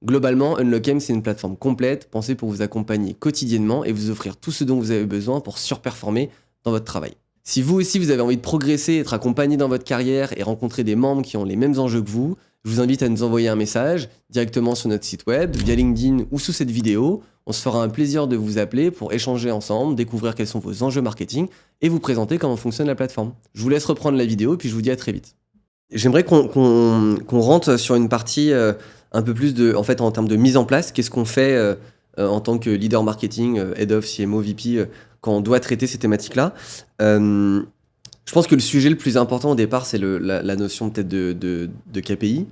Globalement, Unlockm, c'est une plateforme complète pensée pour vous accompagner quotidiennement et vous offrir tout ce dont vous avez besoin pour surperformer dans votre travail. Si vous aussi vous avez envie de progresser, être accompagné dans votre carrière et rencontrer des membres qui ont les mêmes enjeux que vous, je vous invite à nous envoyer un message directement sur notre site web, via LinkedIn ou sous cette vidéo. On se fera un plaisir de vous appeler pour échanger ensemble, découvrir quels sont vos enjeux marketing et vous présenter comment fonctionne la plateforme. Je vous laisse reprendre la vidéo et puis je vous dis à très vite. J'aimerais qu'on rentre sur une partie un peu plus en termes de mise en place. Qu'est-ce qu'on fait en tant que leader marketing, head of, CMO, VP, quand on doit traiter ces thématiques-là. Je pense que le sujet le plus important au départ, c'est la notion peut-être de KPI.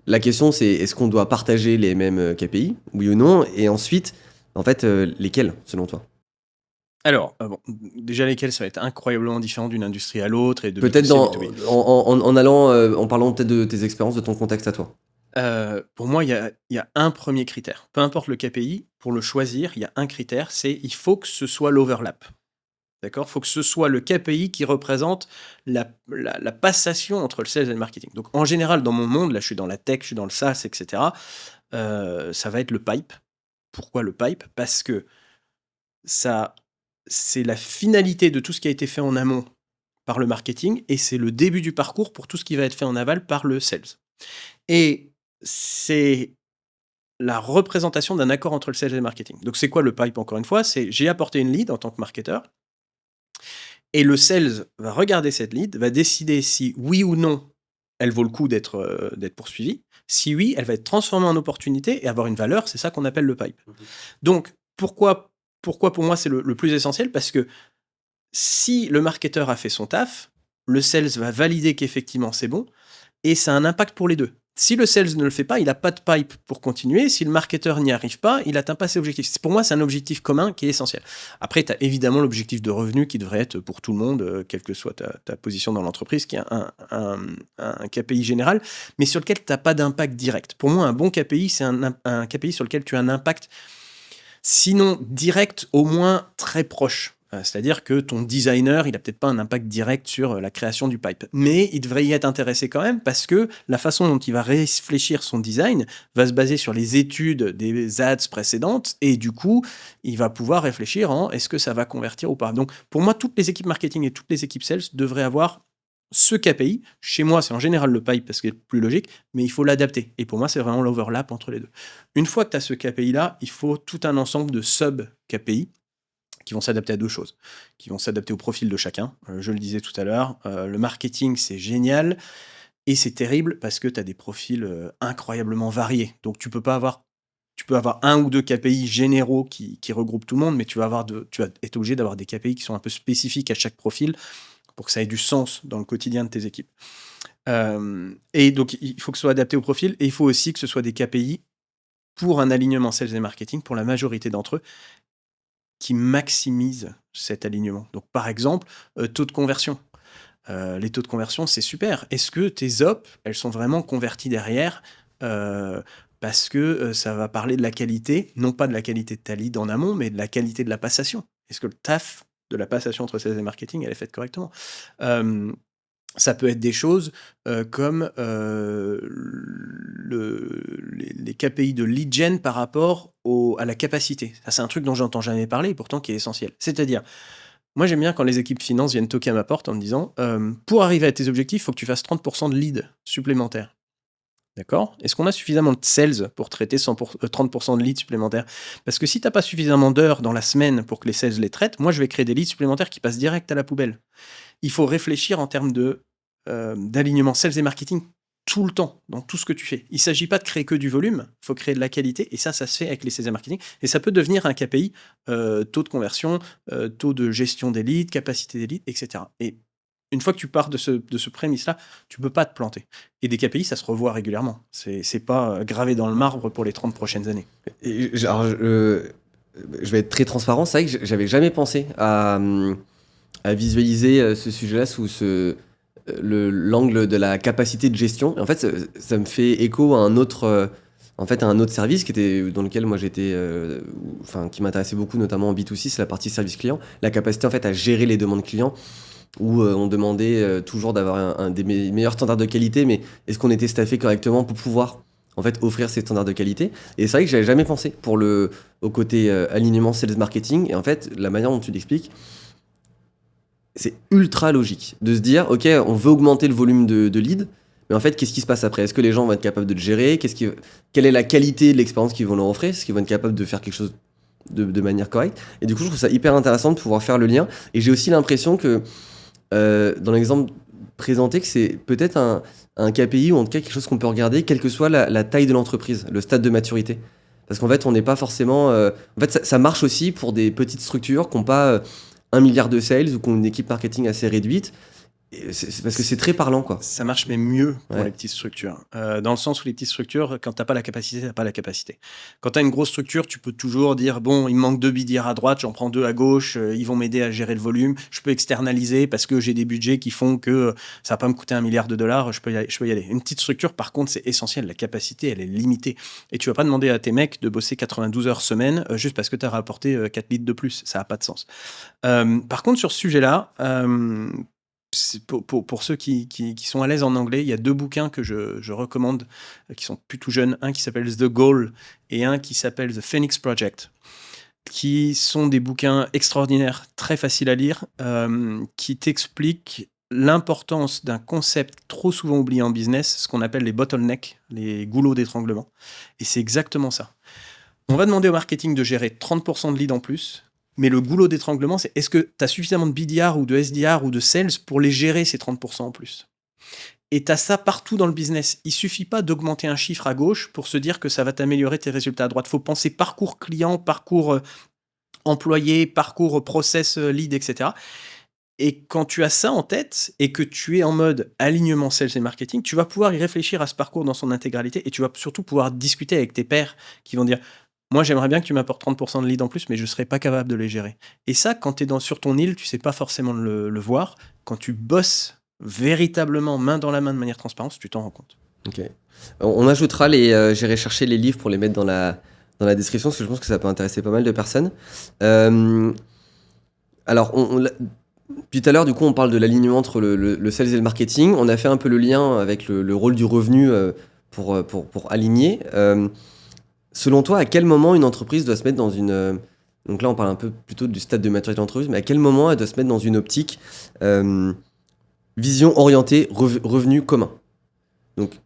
La question, c'est est-ce qu'on doit partager les mêmes KPI, oui ou non? Et ensuite, en fait, lesquels, selon toi? Alors, bon, déjà lesquels ça va être incroyablement différent d'une industrie à l'autre et de Peut-être B2C à dans, B2B. en allant, en parlant peut-être de tes expériences, de ton contexte à toi. Pour moi, il y a un premier critère. Peu importe le KPI, pour le choisir, il y a un critère, c'est il faut que ce soit l'overlap. D'accord? Il faut que ce soit le KPI qui représente la passation entre le sales et le marketing. Donc en général, dans mon monde, là je suis dans la tech, je suis dans le SaaS, et cetera, ça va être le pipe. Pourquoi le pipe? Parce que ça c'est la finalité de tout ce qui a été fait en amont par le marketing et c'est le début du parcours pour tout ce qui va être fait en aval par le sales. Et c'est la représentation d'un accord entre le sales et le marketing. Donc c'est quoi le pipe encore une fois? C'est j'ai apporté une lead en tant que marketeur et le sales va regarder cette lead, va décider si oui ou non elle vaut le coup d'être poursuivie. Si oui, elle va être transformée en opportunité et avoir une valeur, c'est ça qu'on appelle le pipe. Donc pourquoi pour moi c'est le plus essentiel? Parce que si le marketeur a fait son taf, le sales va valider qu'effectivement c'est bon et ça a un impact pour les deux. Si le sales ne le fait pas, il n'a pas de pipe pour continuer. Si le marketeur n'y arrive pas, il n'atteint pas ses objectifs. Pour moi, c'est un objectif commun qui est essentiel. Après, tu as évidemment l'objectif de revenu qui devrait être pour tout le monde, quelle que soit ta position dans l'entreprise, qui est un KPI général, mais sur lequel tu n'as pas d'impact direct. Pour moi, un bon KPI, c'est un KPI sur lequel tu as un impact, sinon direct, au moins très proche. C'est-à-dire que ton designer, il n'a peut-être pas un impact direct sur la création du pipe. Mais il devrait y être intéressé quand même parce que la façon dont il va réfléchir son design va se baser sur les études des ads précédentes et du coup, il va pouvoir réfléchir en est-ce que ça va convertir ou pas. Donc pour moi, toutes les équipes marketing et toutes les équipes sales devraient avoir ce KPI. Chez moi, c'est en général le pipe parce que c'est plus logique, mais il faut l'adapter. Et pour moi, c'est vraiment l'overlap entre les deux. Une fois que tu as ce KPI-là, il faut tout un ensemble de sub-KPI qui vont s'adapter à deux choses, qui vont s'adapter au profil de chacun. Je le disais tout à l'heure, le marketing, c'est génial et c'est terrible parce que tu as des profils incroyablement variés. Donc tu peux avoir un ou deux KPI généraux qui regroupent tout le monde, mais tu vas être obligé d'avoir des KPI qui sont un peu spécifiques à chaque profil pour que ça ait du sens dans le quotidien de tes équipes. Et donc, il faut que ce soit adapté au profil et il faut aussi que ce soit des KPI pour un alignement sales et marketing pour la majorité d'entre eux qui maximisent cet alignement. Donc, par exemple, taux de conversion. Les taux de conversion, c'est super. Est-ce que tes op, elles sont vraiment converties derrière parce que ça va parler de la qualité, non pas de la qualité de ta lead en amont, mais de la qualité de la passation. Est-ce que le taf de la passation entre sales et marketing, elle est faite correctement? Ça peut être des choses comme les KPI de lead gen par rapport à la capacité. Ça, c'est un truc dont j'entends jamais parler et pourtant qui est essentiel. C'est-à-dire, moi j'aime bien quand les équipes finance viennent toquer à ma porte en me disant pour arriver à tes objectifs, il faut que tu fasses 30% de leads supplémentaires. D'accord? Est-ce qu'on a suffisamment de sales pour traiter 30% de leads supplémentaires? Parce que si tu n'as pas suffisamment d'heures dans la semaine pour que les sales les traitent, moi je vais créer des leads supplémentaires qui passent direct à la poubelle. Il faut réfléchir en termes d'alignement sales et marketing tout le temps, dans tout ce que tu fais. Il ne s'agit pas de créer que du volume, il faut créer de la qualité, et ça se fait avec les sales et marketing, et ça peut devenir un KPI, taux de conversion, taux de gestion des leads, capacité des leads, etc. Et une fois que tu pars de ce prémisse-là, tu ne peux pas te planter. Et des KPI, ça se revoit régulièrement. C'est pas gravé dans le marbre pour les 30 prochaines années. Et, je vais être très transparent, c'est vrai que j'avais jamais pensé à visualiser ce sujet-là sous l'angle de la capacité de gestion. Et en fait, ça me fait écho à un autre, à un autre service dans lequel moi j'étais, qui m'intéressait beaucoup, notamment en B2C, c'est la partie service client. La capacité en fait à gérer les demandes clients, où on demandait toujours d'avoir un des meilleurs standards de qualité, mais est-ce qu'on était staffé correctement pour pouvoir en fait offrir ces standards de qualité? Et c'est vrai que j'avais jamais pensé au côté alignement sales marketing. Et en fait, la manière dont tu l'expliques, c'est ultra logique de se dire, ok, on veut augmenter le volume de leads, mais en fait, qu'est-ce qui se passe après? Est-ce que les gens vont être capables de le gérer? Quelle est la qualité de l'expérience qu'ils vont leur offrir? Est-ce qu'ils vont être capables de faire quelque chose de manière correcte? Et du coup, je trouve ça hyper intéressant de pouvoir faire le lien. Et j'ai aussi l'impression que, dans l'exemple présenté, que c'est peut-être un KPI ou en tout cas quelque chose qu'on peut regarder, quelle que soit la taille de l'entreprise, le stade de maturité. Parce qu'en fait, on n'est pas forcément... En fait, ça marche aussi pour des petites structures qui n'ont pas 1 milliard de sales ou qui ont une équipe marketing assez réduite. Et c'est parce que c'est très parlant, quoi. Ça marche même mieux pour Ouais. les petites structures. Dans le sens où les petites structures, quand tu as pas la capacité, tu as pas la capacité. Quand tu as une grosse structure, tu peux toujours dire: «Bon, il me manque 2 BDR à droite, j'en prends 2 à gauche, ils vont m'aider à gérer le volume. Je peux externaliser parce que j'ai des budgets qui font que, ça va pas me coûter 1 milliard de dollars, je peux y aller». Une petite structure, par contre, c'est essentiel. La capacité, elle est limitée et tu vas pas demander à tes mecs de bosser 92 heures semaine, juste parce que tu as rapporté, 4 litres de plus. Ça a pas de sens. Par contre, sur ce sujet-là, c'est pour ceux qui sont à l'aise en anglais, il y a 2 bouquins que je recommande, qui sont plutôt jeunes. Un qui s'appelle The Goal et un qui s'appelle The Phoenix Project, qui sont des bouquins extraordinaires, très faciles à lire, qui t'expliquent l'importance d'un concept trop souvent oublié en business, ce qu'on appelle les bottlenecks, les goulots d'étranglement. Et c'est exactement ça. On va demander au marketing de gérer 30% de leads en plus, mais le goulot d'étranglement, c'est est-ce que tu as suffisamment de BDR ou de SDR ou de sales pour les gérer ces 30% en plus? Et tu as ça partout dans le business. Il suffit pas d'augmenter un chiffre à gauche pour se dire que ça va t'améliorer tes résultats à droite. Il faut penser parcours client, parcours employé, parcours process lead, etc. Et quand tu as ça en tête et que tu es en mode alignement sales et marketing, tu vas pouvoir y réfléchir à ce parcours dans son intégralité et tu vas surtout pouvoir discuter avec tes pairs qui vont dire: moi, j'aimerais bien que tu m'apportes 30% de leads en plus, mais je ne serais pas capable de les gérer. Et ça, quand tu es sur ton île, tu ne sais pas forcément le voir. Quand tu bosses véritablement main dans la main de manière transparente, tu t'en rends compte. Ok. On ajoutera j'irai chercher les livres pour les mettre dans la description parce que je pense que ça peut intéresser pas mal de personnes. Alors, depuis tout à l'heure, du coup, on parle de l'alignement entre le sales et le marketing. On a fait un peu le lien avec le rôle du revenu pour aligner. Selon toi, à quel moment une entreprise doit se mettre dans une... donc là, on parle un peu plutôt du stade de maturité de l'entreprise, mais à quel moment elle doit se mettre dans une optique vision orientée revenu commun? Donc,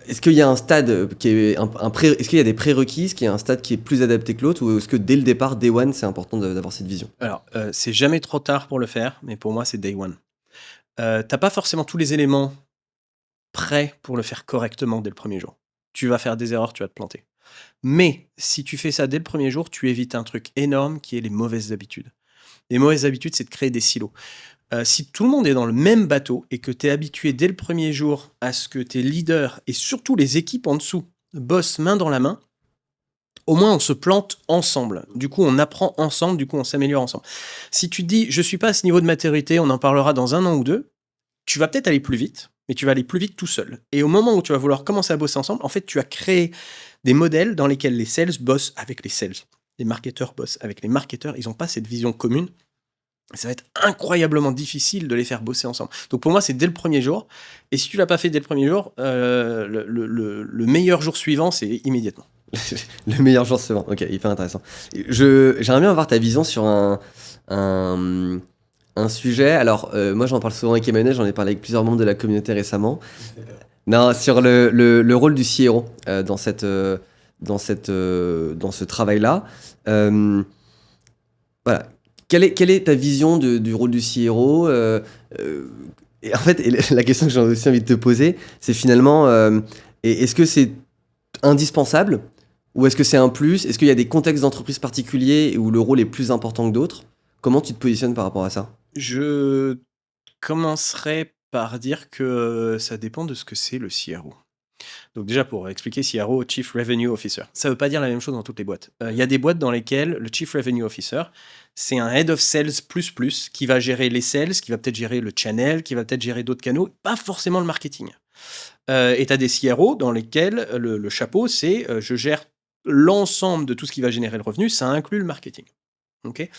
est-ce qu'il y a un stade qui est est-ce qu'il y a des prérequis, est-ce qu'il y a un stade qui est plus adapté que l'autre, ou est-ce que dès le départ, day one, c'est important d'avoir cette vision? Alors, c'est jamais trop tard pour le faire, mais pour moi, c'est day one. T'as pas forcément tous les éléments prêts pour le faire correctement dès le premier jour. Tu vas faire des erreurs, tu vas te planter. Mais si tu fais ça dès le premier jour, tu évites un truc énorme qui est les mauvaises habitudes. Les mauvaises habitudes, c'est de créer des silos. Si tout le monde est dans le même bateau et que tu es habitué dès le premier jour à ce que tes leaders et surtout les équipes en dessous bossent main dans la main, au moins on se plante ensemble. Du coup, on apprend ensemble, du coup, on s'améliore ensemble. Si tu te dis, je suis pas à ce niveau de maturité, on en parlera dans 1 an ou 2, tu vas peut-être aller plus vite, mais tu vas aller plus vite tout seul. Et au moment où tu vas vouloir commencer à bosser ensemble, en fait, tu as créé des modèles dans lesquels les sales bossent avec les sales. Les marketeurs bossent avec les marketeurs. Ils n'ont pas cette vision commune. Ça va être incroyablement difficile de les faire bosser ensemble. Donc pour moi, c'est dès le premier jour. Et si tu l'as pas fait dès le premier jour, le meilleur jour suivant, c'est immédiatement. Le meilleur jour suivant. Ok, hyper intéressant. J'aimerais bien avoir ta vision sur un sujet. Alors, moi, j'en parle souvent avec Emmanuel, j'en ai parlé avec plusieurs membres de la communauté récemment. Non, sur le rôle du CRO dans ce travail-là. Voilà. Quelle est ta vision du rôle du CRO et en fait, la question que j'ai aussi envie de te poser, c'est finalement, est-ce que c'est indispensable ou est-ce que c'est un plus? Est-ce qu'il y a des contextes d'entreprise particuliers où le rôle est plus important que d'autres? Comment tu te positionnes par rapport à ça? Je commencerai par dire que ça dépend de ce que c'est le CRO. Donc déjà, pour expliquer, CRO, Chief Revenue Officer. Ça ne veut pas dire la même chose dans toutes les boîtes. Il y a des boîtes dans lesquelles le Chief Revenue Officer, c'est un Head of Sales ++, qui va gérer les sales, qui va peut-être gérer le channel, qui va peut-être gérer d'autres canaux, pas forcément le marketing. Et tu as des CRO dans lesquels le chapeau, c'est je gère l'ensemble de tout ce qui va générer le revenu, ça inclut le marketing. Ok.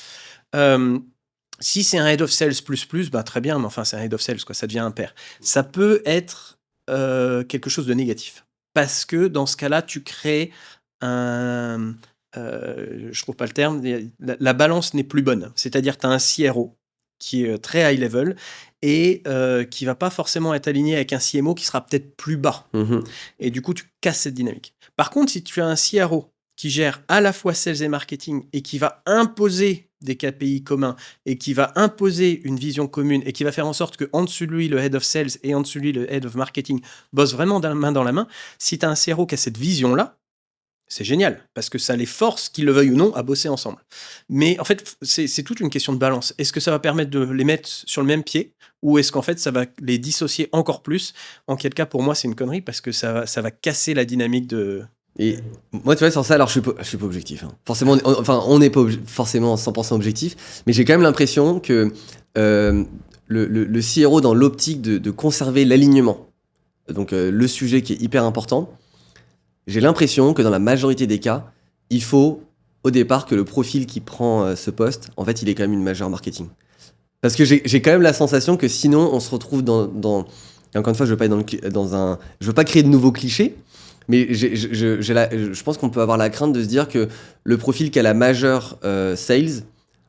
Si c'est un Head of Sales ++, bah, très bien, mais enfin, c'est un Head of Sales, quoi, ça devient un pair. Ça peut être quelque chose de négatif. Parce que dans ce cas-là, tu crées un... je trouve pas le terme, la balance n'est plus bonne. C'est-à-dire, tu as un CRO qui est très high level et qui va pas forcément être aligné avec un CMO qui sera peut-être plus bas. Et du coup, tu casses cette dynamique. Par contre, si tu as un CRO qui gère à la fois sales et marketing et qui va imposer des KPI communs et qui va imposer une vision commune et qui va faire en sorte qu'en dessous de lui, le head of sales et en dessous de lui, le head of marketing bossent vraiment main dans la main, si tu as un CRO qui a cette vision-là, C'est génial, parce que ça les force, qu'ils le veuillent ou non, à bosser ensemble. Mais en fait, c'est toute une question de balance. Est-ce que ça va permettre de les mettre sur le même pied, ou est-ce qu'en fait, ça va les dissocier encore plus? En quel cas, pour moi, c'est une connerie, parce que ça va casser la dynamique de... Et moi, tu vois, sur ça, alors je suis pas objectif. Hein. Forcément, on n'est pas forcément 100% objectif, mais j'ai quand même l'impression que le CRO, dans l'optique de conserver l'alignement, donc le sujet qui est hyper important, j'ai l'impression que dans la majorité des cas, il faut au départ que le profil qui prend ce poste, en fait, il est quand même une majeure marketing. Parce que j'ai quand même la sensation que sinon, on se retrouve et encore une fois, je veux pas être je veux pas créer de nouveaux clichés, mais je pense qu'on peut avoir la crainte de se dire que le profil qui a la majeure sales,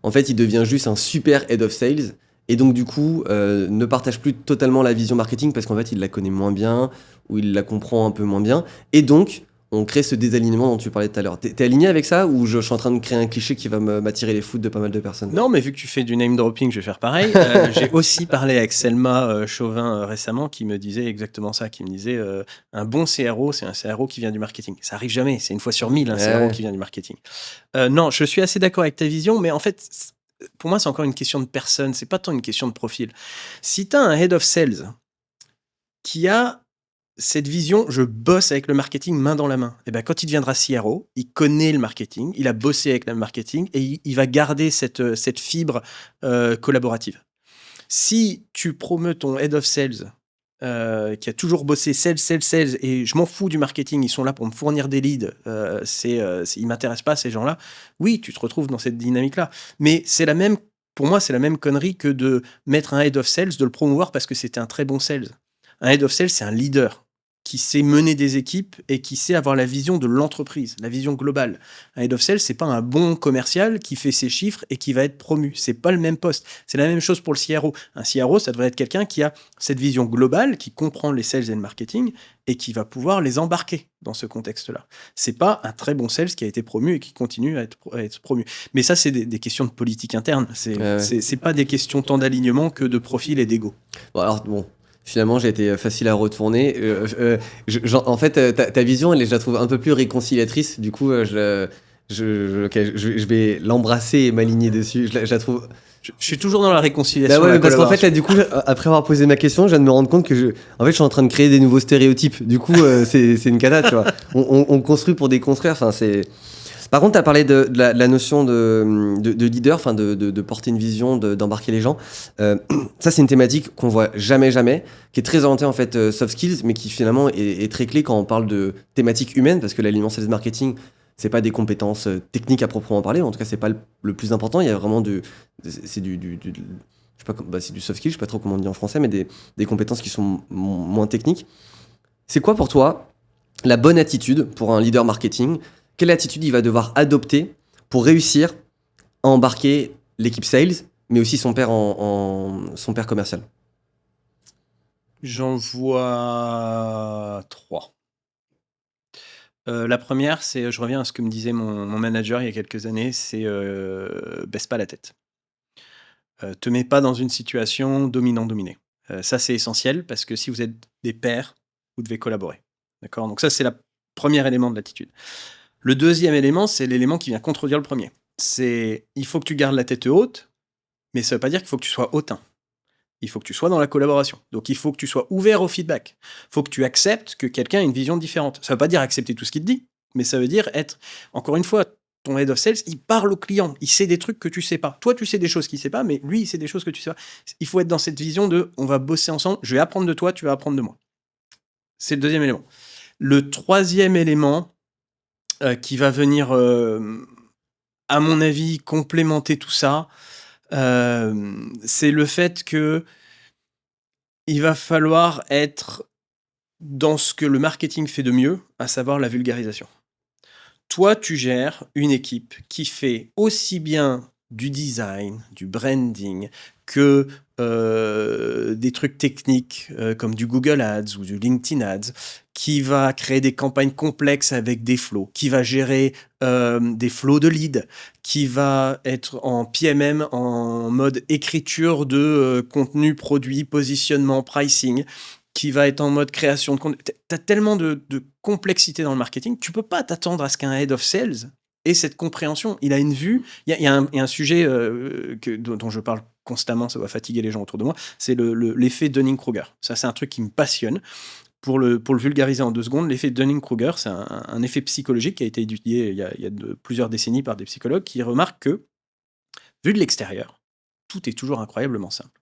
en fait, il devient juste un super head of sales. Et donc, du coup, ne partage plus totalement la vision marketing parce qu'en fait, il la connaît moins bien ou il la comprend un peu moins bien. Et donc, on crée ce désalignement dont tu parlais tout à l'heure. T'es aligné avec ça ou je suis en train de créer un cliché qui va m'attirer les foudres de pas mal de personnes? Non, mais vu que tu fais du name dropping, je vais faire pareil. J'ai aussi parlé avec Selma Chauvin récemment, qui me disait exactement ça, qui me disait un bon CRO, c'est un CRO qui vient du marketing. Ça arrive jamais, c'est une fois sur 1000 un CRO qui vient du marketing. Non, je suis assez d'accord avec ta vision, mais en fait, pour moi, c'est encore une question de personne, c'est pas tant une question de profil. Si tu as un head of sales qui a cette vision, je bosse avec le marketing main dans la main. Et ben, quand il deviendra CRO, il connaît le marketing, il a bossé avec le marketing et il va garder cette fibre collaborative. Si tu promeus ton head of sales qui a toujours bossé sales, et je m'en fous du marketing, ils sont là pour me fournir des leads, ils m'intéressent pas ces gens-là, oui, tu te retrouves dans cette dynamique-là. Mais pour moi, c'est la même connerie que de mettre un head of sales, de le promouvoir parce que c'était un très bon sales. Un head of sales, c'est un leader qui sait mener des équipes et qui sait avoir la vision de l'entreprise, la vision globale. Un head of sales, c'est pas un bon commercial qui fait ses chiffres et qui va être promu. C'est pas le même poste. C'est la même chose pour le CRO. Un CRO, ça devrait être quelqu'un qui a cette vision globale, qui comprend les sales et le marketing et qui va pouvoir les embarquer dans ce contexte-là. C'est pas un très bon sales qui a été promu et qui continue à être promu. Mais ça, c'est des questions de politique interne. C'est pas des questions tant d'alignement que de profil et d'ego. Bon, alors, bon. Finalement, j'ai été facile à retourner. En fait, ta vision, je la trouve un peu plus réconciliatrice. Du coup, je vais l'embrasser et m'aligner dessus. Je la trouve. Je suis toujours dans la réconciliation. Bah ouais, parce qu'en fait, là, du coup, après avoir posé ma question, je viens de me rendre compte que en fait, je suis en train de créer des nouveaux stéréotypes. Du coup, c'est une cata, tu vois. On construit pour déconstruire. Enfin, c'est. Par contre, tu as parlé de la notion de leader, enfin de porter une vision, d'embarquer les gens. Ça, c'est une thématique qu'on voit jamais, qui est très orientée en fait soft skills, mais qui finalement est très clé quand on parle de thématiques humaines, parce que l'alignement sales marketing, c'est pas des compétences techniques à proprement parler. En tout cas, c'est pas le plus important. Il y a vraiment c'est du je sais pas, c'est du soft skills, je sais pas trop comment on dit en français, mais des compétences qui sont moins techniques. C'est quoi pour toi la bonne attitude pour un leader marketing? Quelle attitude il va devoir adopter pour réussir à embarquer l'équipe sales, mais aussi son père son père commercial? J'en vois 3. La première, c'est, je reviens à ce que me disait mon manager il y a quelques années, c'est baisse pas la tête. Te mets pas dans une situation dominant-dominé. Ça, c'est essentiel parce que si vous êtes des pairs, vous devez collaborer. D'accord? Donc ça, c'est le premier élément de l'attitude. Le deuxième élément, c'est l'élément qui vient contredire le premier. C'est, il faut que tu gardes la tête haute, mais ça veut pas dire qu'il faut que tu sois hautain. Il faut que tu sois dans la collaboration. Donc, il faut que tu sois ouvert au feedback. Il faut que tu acceptes que quelqu'un a une vision différente. Ça ne veut pas dire accepter tout ce qu'il te dit, mais ça veut dire être, encore une fois, ton head of sales, il parle au client. Il sait des trucs que tu sais pas. Toi, tu sais des choses qu'il sait pas, mais lui, il sait des choses que tu sais pas. Il faut être dans cette vision de, on va bosser ensemble, je vais apprendre de toi, tu vas apprendre de moi. C'est le deuxième élément. Le troisième élément qui va venir, à mon avis, complémenter tout ça, c'est le fait que il va falloir être dans ce que le marketing fait de mieux, à savoir la vulgarisation. Toi, tu gères une équipe qui fait aussi bien du design, du branding, que des trucs techniques comme du Google Ads ou du LinkedIn Ads, qui va créer des campagnes complexes avec des flows, qui va gérer des flows de leads, qui va être en PMM, en mode écriture de contenu, produit, positionnement, pricing, qui va être en mode création de contenu. Tu as tellement de complexité dans le marketing, tu peux pas t'attendre à ce qu'un head of sales ait cette compréhension. Il a une vue. Il y a un sujet dont je parle constamment, ça va fatiguer les gens autour de moi, c'est l'effet Dunning-Kruger. Ça, c'est un truc qui me passionne. Pour le vulgariser en 2 secondes, l'effet Dunning-Kruger, c'est un effet psychologique qui a été étudié il y a plusieurs décennies par des psychologues qui remarquent que, vu de l'extérieur, tout est toujours incroyablement simple.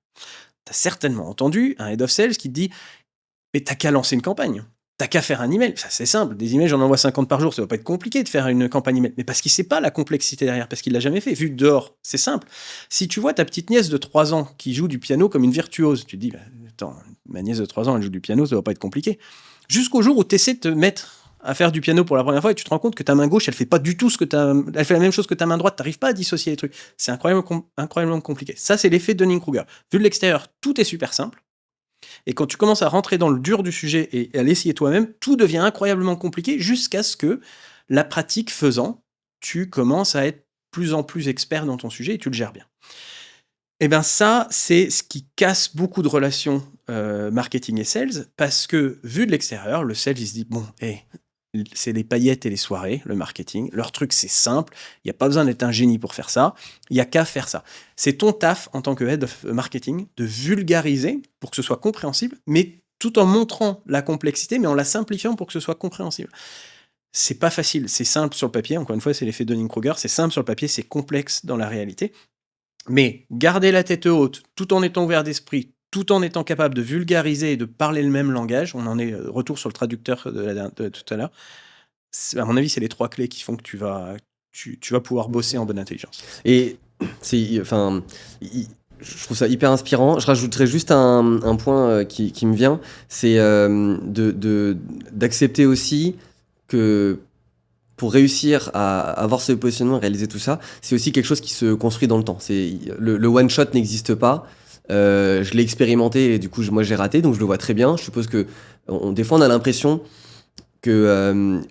Tu as certainement entendu un head of sales qui te dit « Mais t'as qu'à lancer une campagne. T'as qu'à faire un email. » Ça, c'est simple. Des emails, j'en envoie 50 par jour. Ça va pas être compliqué de faire une campagne email. Mais parce qu'il sait pas la complexité derrière, parce qu'il l'a jamais fait. Vu de dehors, c'est simple. Si tu vois ta petite nièce de 3 ans qui joue du piano comme une virtuose, tu te dis bah, « Attends, ma nièce de 3 ans, elle joue du piano, ça va pas être compliqué. » Jusqu'au jour où tu essaies de te mettre à faire du piano pour la première fois et tu te rends compte que ta main gauche, elle fait pas du tout elle fait la même chose que ta main droite. T'arrives pas à dissocier les trucs. C'est incroyablement compliqué. Ça, c'est l'effet Dunning-Kruger. Vu de l'extérieur, tout est super simple. Et quand tu commences à rentrer dans le dur du sujet et à l'essayer toi-même, tout devient incroyablement compliqué jusqu'à ce que, la pratique faisant, tu commences à être plus en plus expert dans ton sujet et tu le gères bien. Et bien ça, c'est ce qui casse beaucoup de relations marketing et sales, parce que, vu de l'extérieur, le sales, il se dit, bon, c'est les paillettes et les soirées, le marketing. Leur truc, c'est simple. Il n'y a pas besoin d'être un génie pour faire ça. Il n'y a qu'à faire ça. C'est ton taf en tant que head of marketing de vulgariser pour que ce soit compréhensible, mais tout en montrant la complexité, mais en la simplifiant pour que ce soit compréhensible. C'est pas facile. C'est simple sur le papier. Encore une fois, c'est l'effet Dunning-Kruger. C'est simple sur le papier, c'est complexe dans la réalité. Mais garder la tête haute, tout en étant ouvert d'esprit, tout en étant capable de vulgariser et de parler le même langage, on en est retour sur le traducteur de tout à l'heure. À mon avis, c'est les 3 clés qui font que tu vas pouvoir bosser en bonne intelligence. Et enfin, je trouve ça hyper inspirant. Je rajouterais juste un point qui me vient, c'est d'accepter aussi que pour réussir à avoir ce positionnement, réaliser tout ça, c'est aussi quelque chose qui se construit dans le temps. Le one shot n'existe pas. Je l'ai expérimenté et du coup, moi j'ai raté, donc je le vois très bien. Je suppose que des fois, on a l'impression que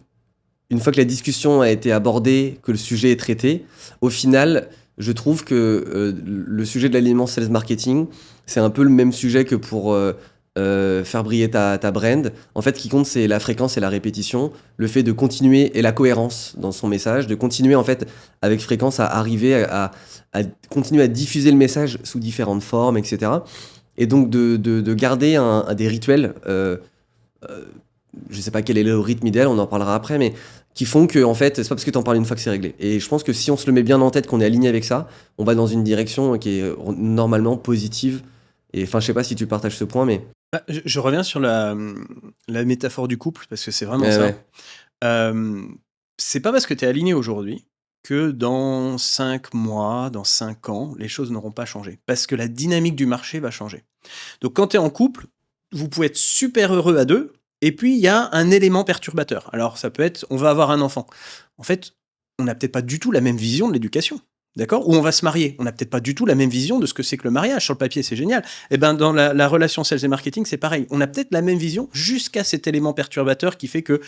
une fois que la discussion a été abordée, que le sujet est traité, au final, je trouve que le sujet de l'alignement sales marketing, c'est un peu le même sujet que pour faire briller ta brand. En fait, ce qui compte, c'est la fréquence et la répétition, le fait de continuer et la cohérence dans son message, de continuer en fait avec fréquence à arriver à continuer à diffuser le message sous différentes formes, etc. Et donc de garder des rituels. Je sais pas quel est le rythme idéal, on en parlera après, mais qui font que en fait, c'est pas parce que tu en parles une fois que c'est réglé. Et je pense que si on se le met bien en tête, qu'on est aligné avec ça, on va dans une direction qui est normalement positive. Et enfin, je sais pas si tu partages ce point, mais Je reviens sur la métaphore du couple, parce que c'est vraiment ça. ouais. C'est pas parce que tu es aligné aujourd'hui que dans 5 mois, dans 5 ans, les choses n'auront pas changé. Parce que la dynamique du marché va changer. Donc quand tu es en couple, vous pouvez être super heureux à 2, et puis il y a un élément perturbateur. Alors ça peut être, on va avoir un enfant. En fait, on n'a peut-être pas du tout la même vision de l'éducation. D'accord? Ou on va se marier. On n'a peut-être pas du tout la même vision de ce que c'est que le mariage. Sur le papier, c'est génial. Et ben dans la relation sales et marketing, c'est pareil. On a peut-être la même vision jusqu'à cet élément perturbateur qui fait que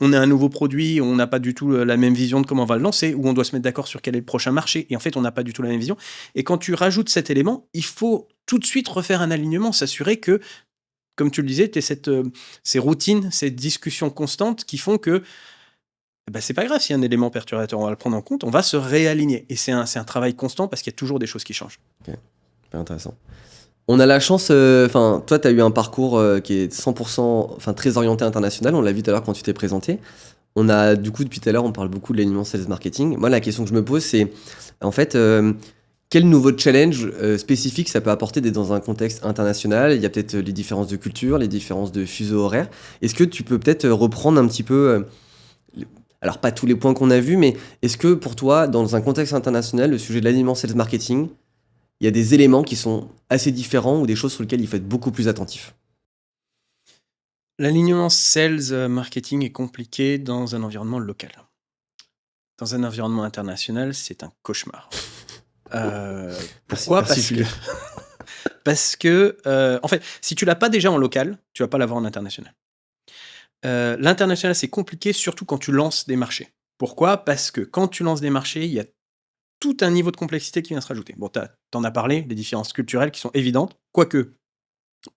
on a un nouveau produit, on n'a pas du tout la même vision de comment on va le lancer, ou on doit se mettre d'accord sur quel est le prochain marché. Et en fait, on n'a pas du tout la même vision. Et quand tu rajoutes cet élément, il faut tout de suite refaire un alignement, s'assurer que, comme tu le disais, tu as ces routines, ces discussions constantes qui font que c'est pas grave s'il y a un élément perturbateur, on va le prendre en compte, on va se réaligner. Et c'est un travail constant parce qu'il y a toujours des choses qui changent. Ok, super intéressant. On a la chance, enfin, toi, tu as eu un parcours qui est 100%, enfin, très orienté international. On l'a vu tout à l'heure quand tu t'es présenté. On a, du coup, depuis tout à l'heure, on parle beaucoup de l'alignement sales marketing. Moi, la question que je me pose, c'est, en fait, quel nouveau challenge spécifique ça peut apporter d'être dans un contexte international? Il y a peut-être les différences de culture, les différences de fuseaux horaires. Est-ce que tu peux peut-être reprendre un petit peu, alors pas tous les points qu'on a vus, mais est-ce que pour toi, dans un contexte international, le sujet de l'alignement sales marketing, il y a des éléments qui sont assez différents ou des choses sur lesquelles il faut être beaucoup plus attentif? L'alignement sales marketing est compliqué dans un environnement local. Dans un environnement international, c'est un cauchemar. Pourquoi? Parce que, en fait, si tu l'as pas déjà en local, tu vas pas l'avoir en international. L'international, c'est compliqué, surtout quand tu lances des marchés. Pourquoi? Parce que quand tu lances des marchés, il y a tout un niveau de complexité qui vient se rajouter. Bon, t'en as parlé, les différences culturelles qui sont évidentes, quoique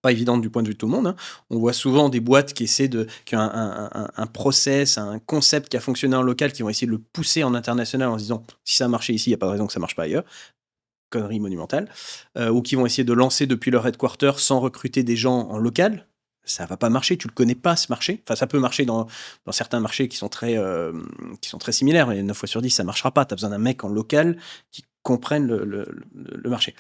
pas évidente du point de vue de tout le monde, hein. On voit souvent des boîtes qui ont un process, un concept qui a fonctionné en local, qui vont essayer de le pousser en international en se disant: «Si ça a marché ici, il y a pas de raison que ça marche pas ailleurs». Connerie monumentale. Ou qui vont essayer de lancer depuis leur headquarter sans recruter des gens en local. Ça va pas marcher, tu le connais pas ce marché. Enfin, ça peut marcher dans certains marchés qui sont très similaires, mais 9 fois sur 10, ça marchera pas. Tu as besoin d'un mec en local qui comprenne le marché.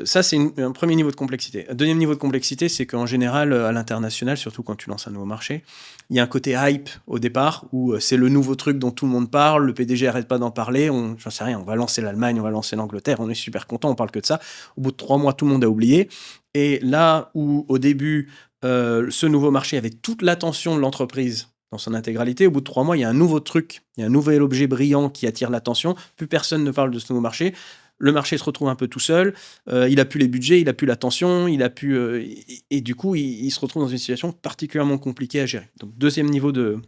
Ça, c'est un premier niveau de complexité. Un deuxième niveau de complexité, c'est qu'en général, à l'international, surtout quand tu lances un nouveau marché, il y a un côté hype au départ où c'est le nouveau truc dont tout le monde parle, le PDG arrête pas d'en parler, j'en sais rien, on va lancer l'Allemagne, on va lancer l'Angleterre, on est super content, on parle que de ça. Au bout de 3 mois, tout le monde a oublié. Et là où au début, ce nouveau marché avait toute l'attention de l'entreprise dans son intégralité, au bout de 3 mois, il y a un nouveau truc, il y a un nouvel objet brillant qui attire l'attention, plus personne ne parle de ce nouveau marché, le marché se retrouve un peu tout seul, il a plus les budgets, il a plus l'attention, il a plus, et du coup, il se retrouve dans une situation particulièrement compliquée à gérer. Donc deuxième niveau de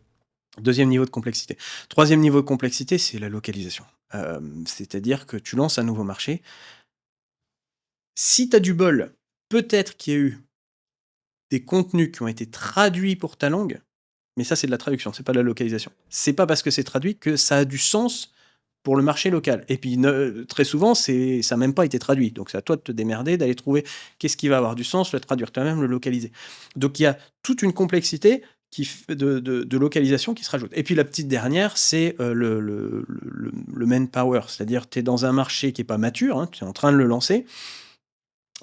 complexité. Troisième niveau de complexité, c'est la localisation. C'est-à-dire que tu lances un nouveau marché. Si tu as du bol, peut-être qu'il y a eu des contenus qui ont été traduits pour ta langue, mais ça, c'est de la traduction, c'est pas de la localisation. C'est pas parce que c'est traduit que ça a du sens pour le marché local. Et puis, très souvent, ça n'a même pas été traduit. Donc, c'est à toi de te démerder, d'aller trouver qu'est-ce qui va avoir du sens, le traduire toi-même, le localiser. Donc, il y a toute une complexité de localisation qui se rajoute. Et puis, la petite dernière, c'est le manpower. C'est-à-dire, tu es dans un marché qui n'est pas mature, hein, tu es en train de le lancer.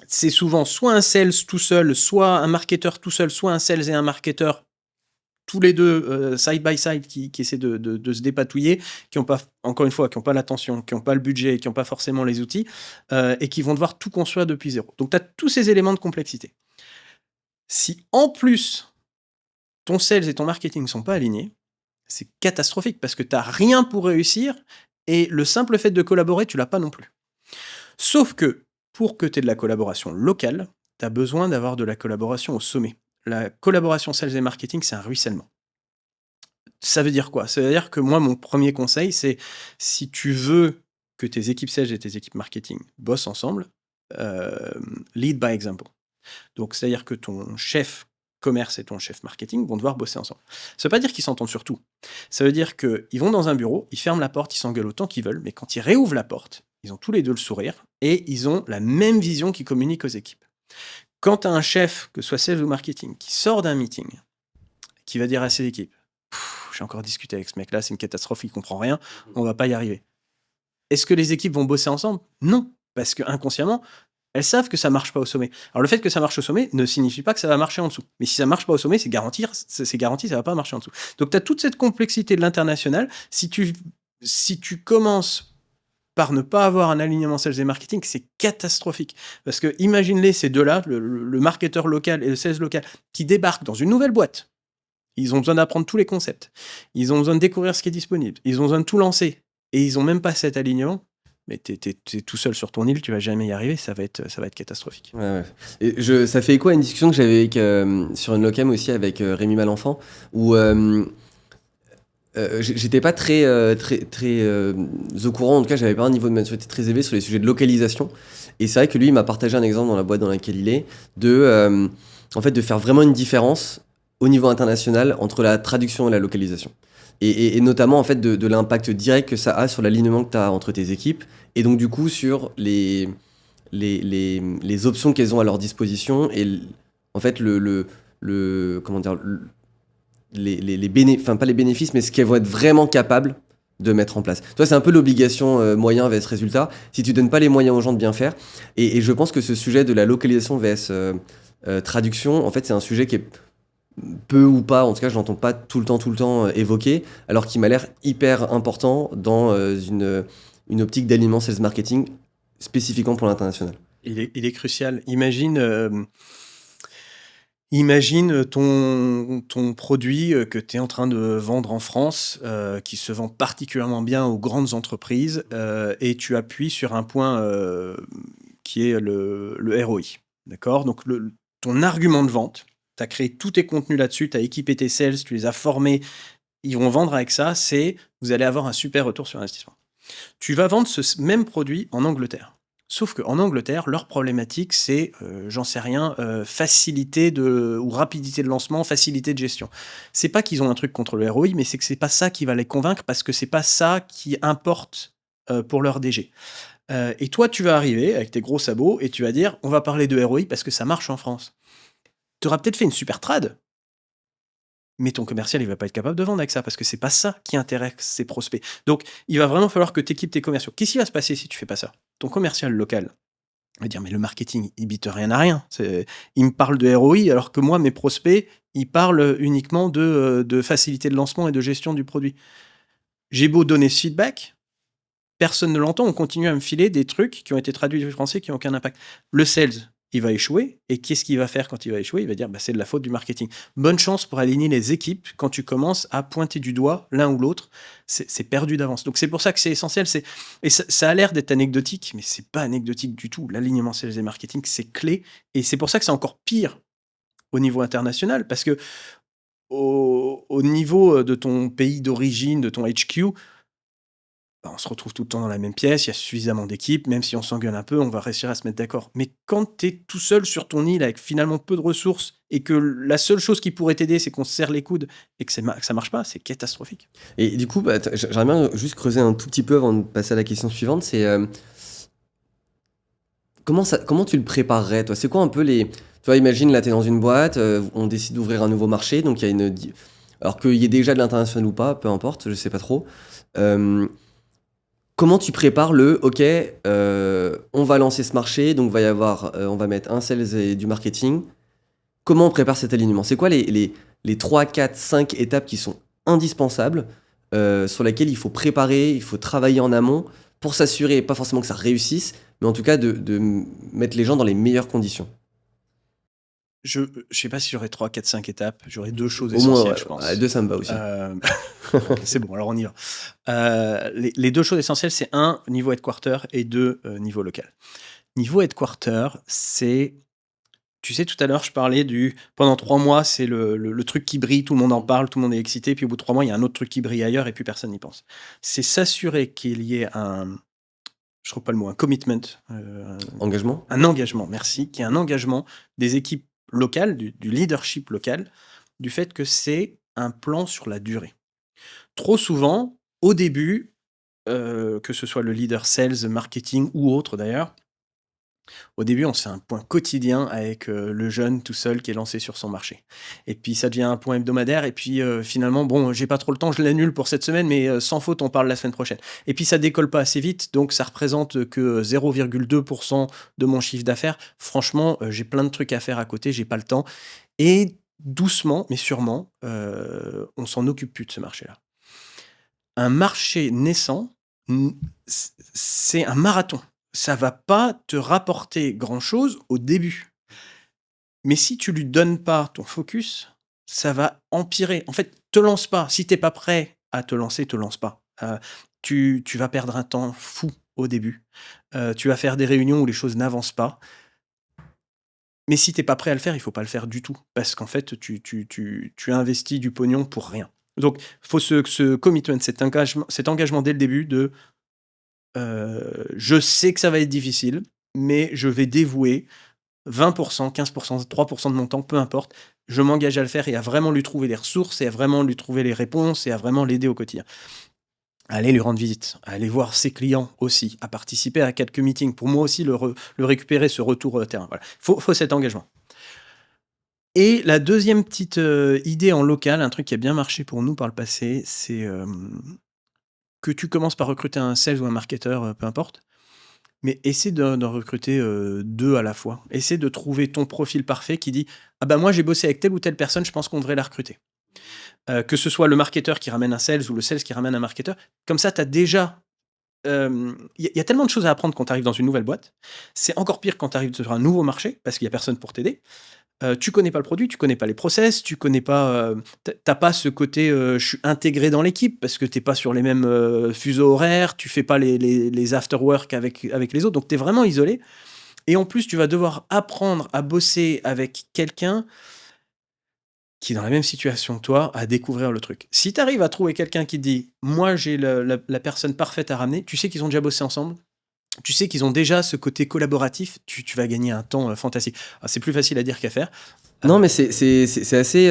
C'est souvent soit un sales tout seul, soit un marketeur tout seul, soit un sales et un marketeur tous les deux side by side qui essaient de se dépatouiller, qui n'ont pas, encore une fois, qui n'ont pas l'attention, qui n'ont pas le budget, qui n'ont pas forcément les outils, et qui vont devoir tout construire depuis zéro. Donc tu as tous ces éléments de complexité. Si en plus ton sales et ton marketing ne sont pas alignés, c'est catastrophique parce que tu n'as rien pour réussir et le simple fait de collaborer, tu l'as pas non plus. Sauf que pour que tu aies de la collaboration locale, tu as besoin d'avoir de la collaboration au sommet. La collaboration sales et marketing, c'est un ruissellement. Ça veut dire quoi? Ça veut dire que moi, mon premier conseil, c'est si tu veux que tes équipes sales et tes équipes marketing bossent ensemble, lead by example. Donc, c'est-à-dire que ton chef commerce et ton chef marketing vont devoir bosser ensemble. Ça veut pas dire qu'ils s'entendent sur tout. Ça veut dire qu'ils vont dans un bureau, ils ferment la porte, ils s'engueulent autant qu'ils veulent, mais quand ils réouvrent la porte, ils ont tous les deux le sourire et ils ont la même vision qui communique aux équipes. Quand tu as un chef, que ce soit sales ou marketing, qui sort d'un meeting, qui va dire à ses équipes: j'ai encore discuté avec ce mec-là, c'est une catastrophe, il comprend rien, on va pas y arriver. Est-ce que les équipes vont bosser ensemble? Non, parce que inconsciemment, elles savent que ça marche pas au sommet. Alors le fait que ça marche au sommet ne signifie pas que ça va marcher en dessous. Mais si ça marche pas au sommet, c'est garanti, ça va pas marcher en dessous. Donc tu as toute cette complexité de l'international. Si tu commences par ne pas avoir un alignement sales et marketing, c'est catastrophique. Parce que imagine-les, ces deux-là, le marketeur local et le sales local, qui débarquent dans une nouvelle boîte. Ils ont besoin d'apprendre tous les concepts. Ils ont besoin de découvrir ce qui est disponible. Ils ont besoin de tout lancer. Et ils n'ont même pas cet alignement. Mais tu es tout seul sur ton île, tu vas jamais y arriver. Ça va être catastrophique. Ouais, ouais. Et ça fait écho à une discussion que j'avais sur une locam aussi avec Rémi Malenfant, où j'étais pas très au courant, en tout cas j'avais pas un niveau de maturité très élevé sur les sujets de localisation. Et c'est vrai que lui il m'a partagé un exemple dans la boîte dans laquelle il est, en fait de faire vraiment une différence au niveau international entre la traduction et la localisation. Et notamment en fait de l'impact direct que ça a sur l'alignement que tu as entre tes équipes, et donc du coup sur les options qu'elles ont à leur disposition, et en fait comment dire, enfin pas les bénéfices, mais ce qu'elles vont être vraiment capables de mettre en place. Tu vois, c'est un peu l'obligation moyen vs résultat. Si tu donnes pas les moyens aux gens de bien faire, et je pense que ce sujet de la localisation vs traduction, en fait, c'est un sujet qui est peu ou pas, en tout cas, je l'entends pas tout le temps évoqué, alors qu'il m'a l'air hyper important dans une optique d'alignement sales marketing spécifiquement pour l'international. Il est crucial. Imagine ton produit que tu es en train de vendre en France, qui se vend particulièrement bien aux grandes entreprises, et tu appuies sur un point qui est le ROI. D'accord? Donc, ton argument de vente, tu as créé tous tes contenus là-dessus, tu as équipé tes sales, tu les as formés, ils vont vendre avec ça, c'est vous allez avoir un super retour sur investissement. Tu vas vendre ce même produit en Angleterre. Sauf qu'en Angleterre, leur problématique, c'est, j'en sais rien, facilité ou rapidité de lancement, facilité de gestion. C'est pas qu'ils ont un truc contre le ROI, mais c'est que c'est pas ça qui va les convaincre parce que c'est pas ça qui importe, pour leur DG. Et toi, tu vas arriver avec tes gros sabots et tu vas dire: «On va parler de ROI parce que ça marche en France». Tu auras peut-être fait une super trad, mais ton commercial, il va pas être capable de vendre avec ça parce que c'est pas ça qui intéresse ses prospects. Donc il va vraiment falloir que tu équipes tes commerciaux. Qu'est-ce qui va se passer si tu fais pas ça? Ton commercial local va dire: «Mais le marketing, il bite rien à rien. Il me parle de ROI alors que moi, mes prospects, ils parlent uniquement de facilité de lancement et de gestion du produit». J'ai beau donner ce feedback, personne ne l'entend, on continue à me filer des trucs qui ont été traduits du français qui ont aucun impact. Le sales, il va échouer et qu'est-ce qu'il va faire quand il va échouer? Il va dire: «Bah, c'est de la faute du marketing». Bonne chance pour aligner les équipes quand tu commences à pointer du doigt l'un ou l'autre, c'est perdu d'avance. Donc c'est pour ça que c'est essentiel, et ça a l'air d'être anecdotique, mais c'est pas anecdotique du tout. L'alignement sales et marketing, c'est clé et c'est pour ça que c'est encore pire au niveau international parce que au niveau, de ton pays d'origine, de ton HQ, bah, on se retrouve tout le temps dans la même pièce, il y a suffisamment d'équipes, même si on s'engueule un peu, on va réussir à se mettre d'accord. Mais quand tu es tout seul sur ton île avec finalement peu de ressources et que la seule chose qui pourrait t'aider, c'est qu'on se serre les coudes et que ça marche pas, c'est catastrophique. Et du coup, bah, j'aimerais bien juste creuser un tout petit peu avant de passer à la question suivante. C'est comment tu le préparerais, toi? C'est quoi un peu les. Tu vois, imagine, là, tu es dans une boîte, on décide d'ouvrir un nouveau marché, donc il y a une. Alors qu'il y ait déjà de l'international ou pas, peu importe, je sais pas trop. Euh, Comment tu prépares OK, on va lancer ce marché, donc on va mettre un sales et du marketing. Comment on prépare cet alignement? C'est quoi les 3, 4, 5 étapes qui sont indispensables, sur lesquelles il faut préparer, il faut travailler en amont pour s'assurer, pas forcément que ça réussisse, mais en tout cas de mettre les gens dans les meilleures conditions? Je sais pas si j'aurais 3, 4, 5 étapes, j'aurais 2 choses Au moins, essentielles, ouais, je ouais, pense. 2 ça me va aussi. Hem, c'est bon, alors on y va. Les 2 choses essentielles, c'est un niveau headquarter et 2 niveau local. Niveau headquarter, c'est tu sais, tout à l'heure, je parlais pendant 3 mois, c'est le truc qui brille, tout le monde en parle, tout le monde est excité, puis au bout de 3 mois, il y a un autre truc qui brille ailleurs et puis personne n'y pense. C'est s'assurer qu'il y ait je trouve pas le mot, un commitment, Engagement? un engagement, merci, qu'il y ait un engagement des équipes locales, du leadership local, du fait que c'est un plan sur la durée. Trop souvent, au début, que ce soit le leader sales, marketing ou autre d'ailleurs, au début, on se fait un point quotidien avec, le jeune tout seul qui est lancé sur son marché et puis ça devient un point hebdomadaire et puis, finalement, bon, j'ai pas trop le temps, je l'annule pour cette semaine, mais, sans faute, on parle la semaine prochaine et puis ça décolle pas assez vite, donc ça représente, que 0,2 de mon chiffre d'affaires. Franchement, j'ai plein de trucs à faire à côté, j'ai pas le temps et doucement mais sûrement, on s'en occupe plus de ce marché-là. Un marché naissant, n c'est un marathon. Ça va pas te rapporter grand-chose au début. Mais si tu lui donnes pas ton focus, ça va empirer. En fait, te lance pas. Si t'es pas prêt à te lancer, te lance pas. Tu vas perdre un temps fou au début. Tu vas faire des réunions où les choses n'avancent pas. Mais si t'es pas prêt à le faire, il faut pas le faire du tout. Parce qu'en fait, tu investis du pognon pour rien. Donc, faut ce commitment, cet engagement dès le début de je sais que ça va être difficile, mais je vais dévouer 20 15 3 de mon temps, peu importe. Je m'engage à le faire et à vraiment lui trouver les ressources et à vraiment lui trouver les réponses et à vraiment l'aider au quotidien. À aller lui rendre visite, à aller voir ses clients aussi, à participer à quelques meetings pour moi aussi le récupérer ce retour, terrain. Voilà. Faut cet engagement. Et la deuxième petite, idée en local, un truc qui a bien marché pour nous par le passé, c'est, que tu commences par recruter un sales ou un marketeur, peu importe. Mais essaie d'en recruter, 2 à la fois. Essaie de trouver ton profil parfait qui dit: «Ah bah, moi j'ai bossé avec telle ou telle personne, je pense qu'on devrait la recruter». Que ce soit le marketeur qui ramène un sales ou le sales qui ramène un marketeur. Comme ça, tu as déjà, il y a tellement de choses à apprendre quand tu arrives dans une nouvelle boîte. C'est encore pire quand tu arrives sur un nouveau marché parce qu'il y a personne pour t'aider. Tu connais pas le produit, tu connais pas les process, tu connais pas, tu pas ce côté, je suis intégré dans l'équipe parce que t'es pas sur les mêmes, fuseaux horaires, tu fais pas les after work avec les autres, donc tu es vraiment isolé et en plus, tu vas devoir apprendre à bosser avec quelqu'un qui est dans la même situation que toi, à découvrir le truc. Si tu arrives à trouver quelqu'un qui te dit: «Moi, j'ai le la personne parfaite à ramener», tu sais qu'ils ont déjà bossé ensemble, tu sais qu'ils ont déjà ce côté collaboratif, tu vas gagner un temps fantastique. Alors, c'est plus facile à dire qu'à faire. Non, mais c'est assez.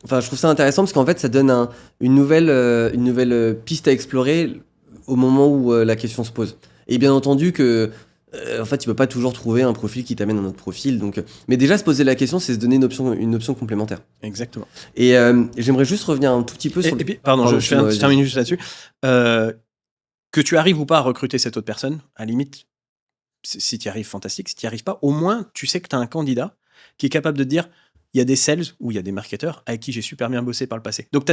Enfin, je trouve ça intéressant parce qu'en fait, ça donne une nouvelle piste à explorer au moment où la question se pose. Et bien entendu que, en fait, tu peux pas toujours trouver un profil qui t'amène à un autre profil. Donc, mais déjà, se poser la question, c'est se donner une option complémentaire. Exactement. Et j'aimerais juste revenir un tout petit peu sur. Et puis, pardon, je termine juste là-dessus. Que tu arrives ou pas à recruter cette autre personne, à la limite, si tu y arrives, fantastique. Si tu n'y arrives pas, au moins, tu sais que tu as un candidat qui est capable de te dire il y a des sales ou il y a des marketeurs avec qui j'ai super bien bossé par le passé. Donc,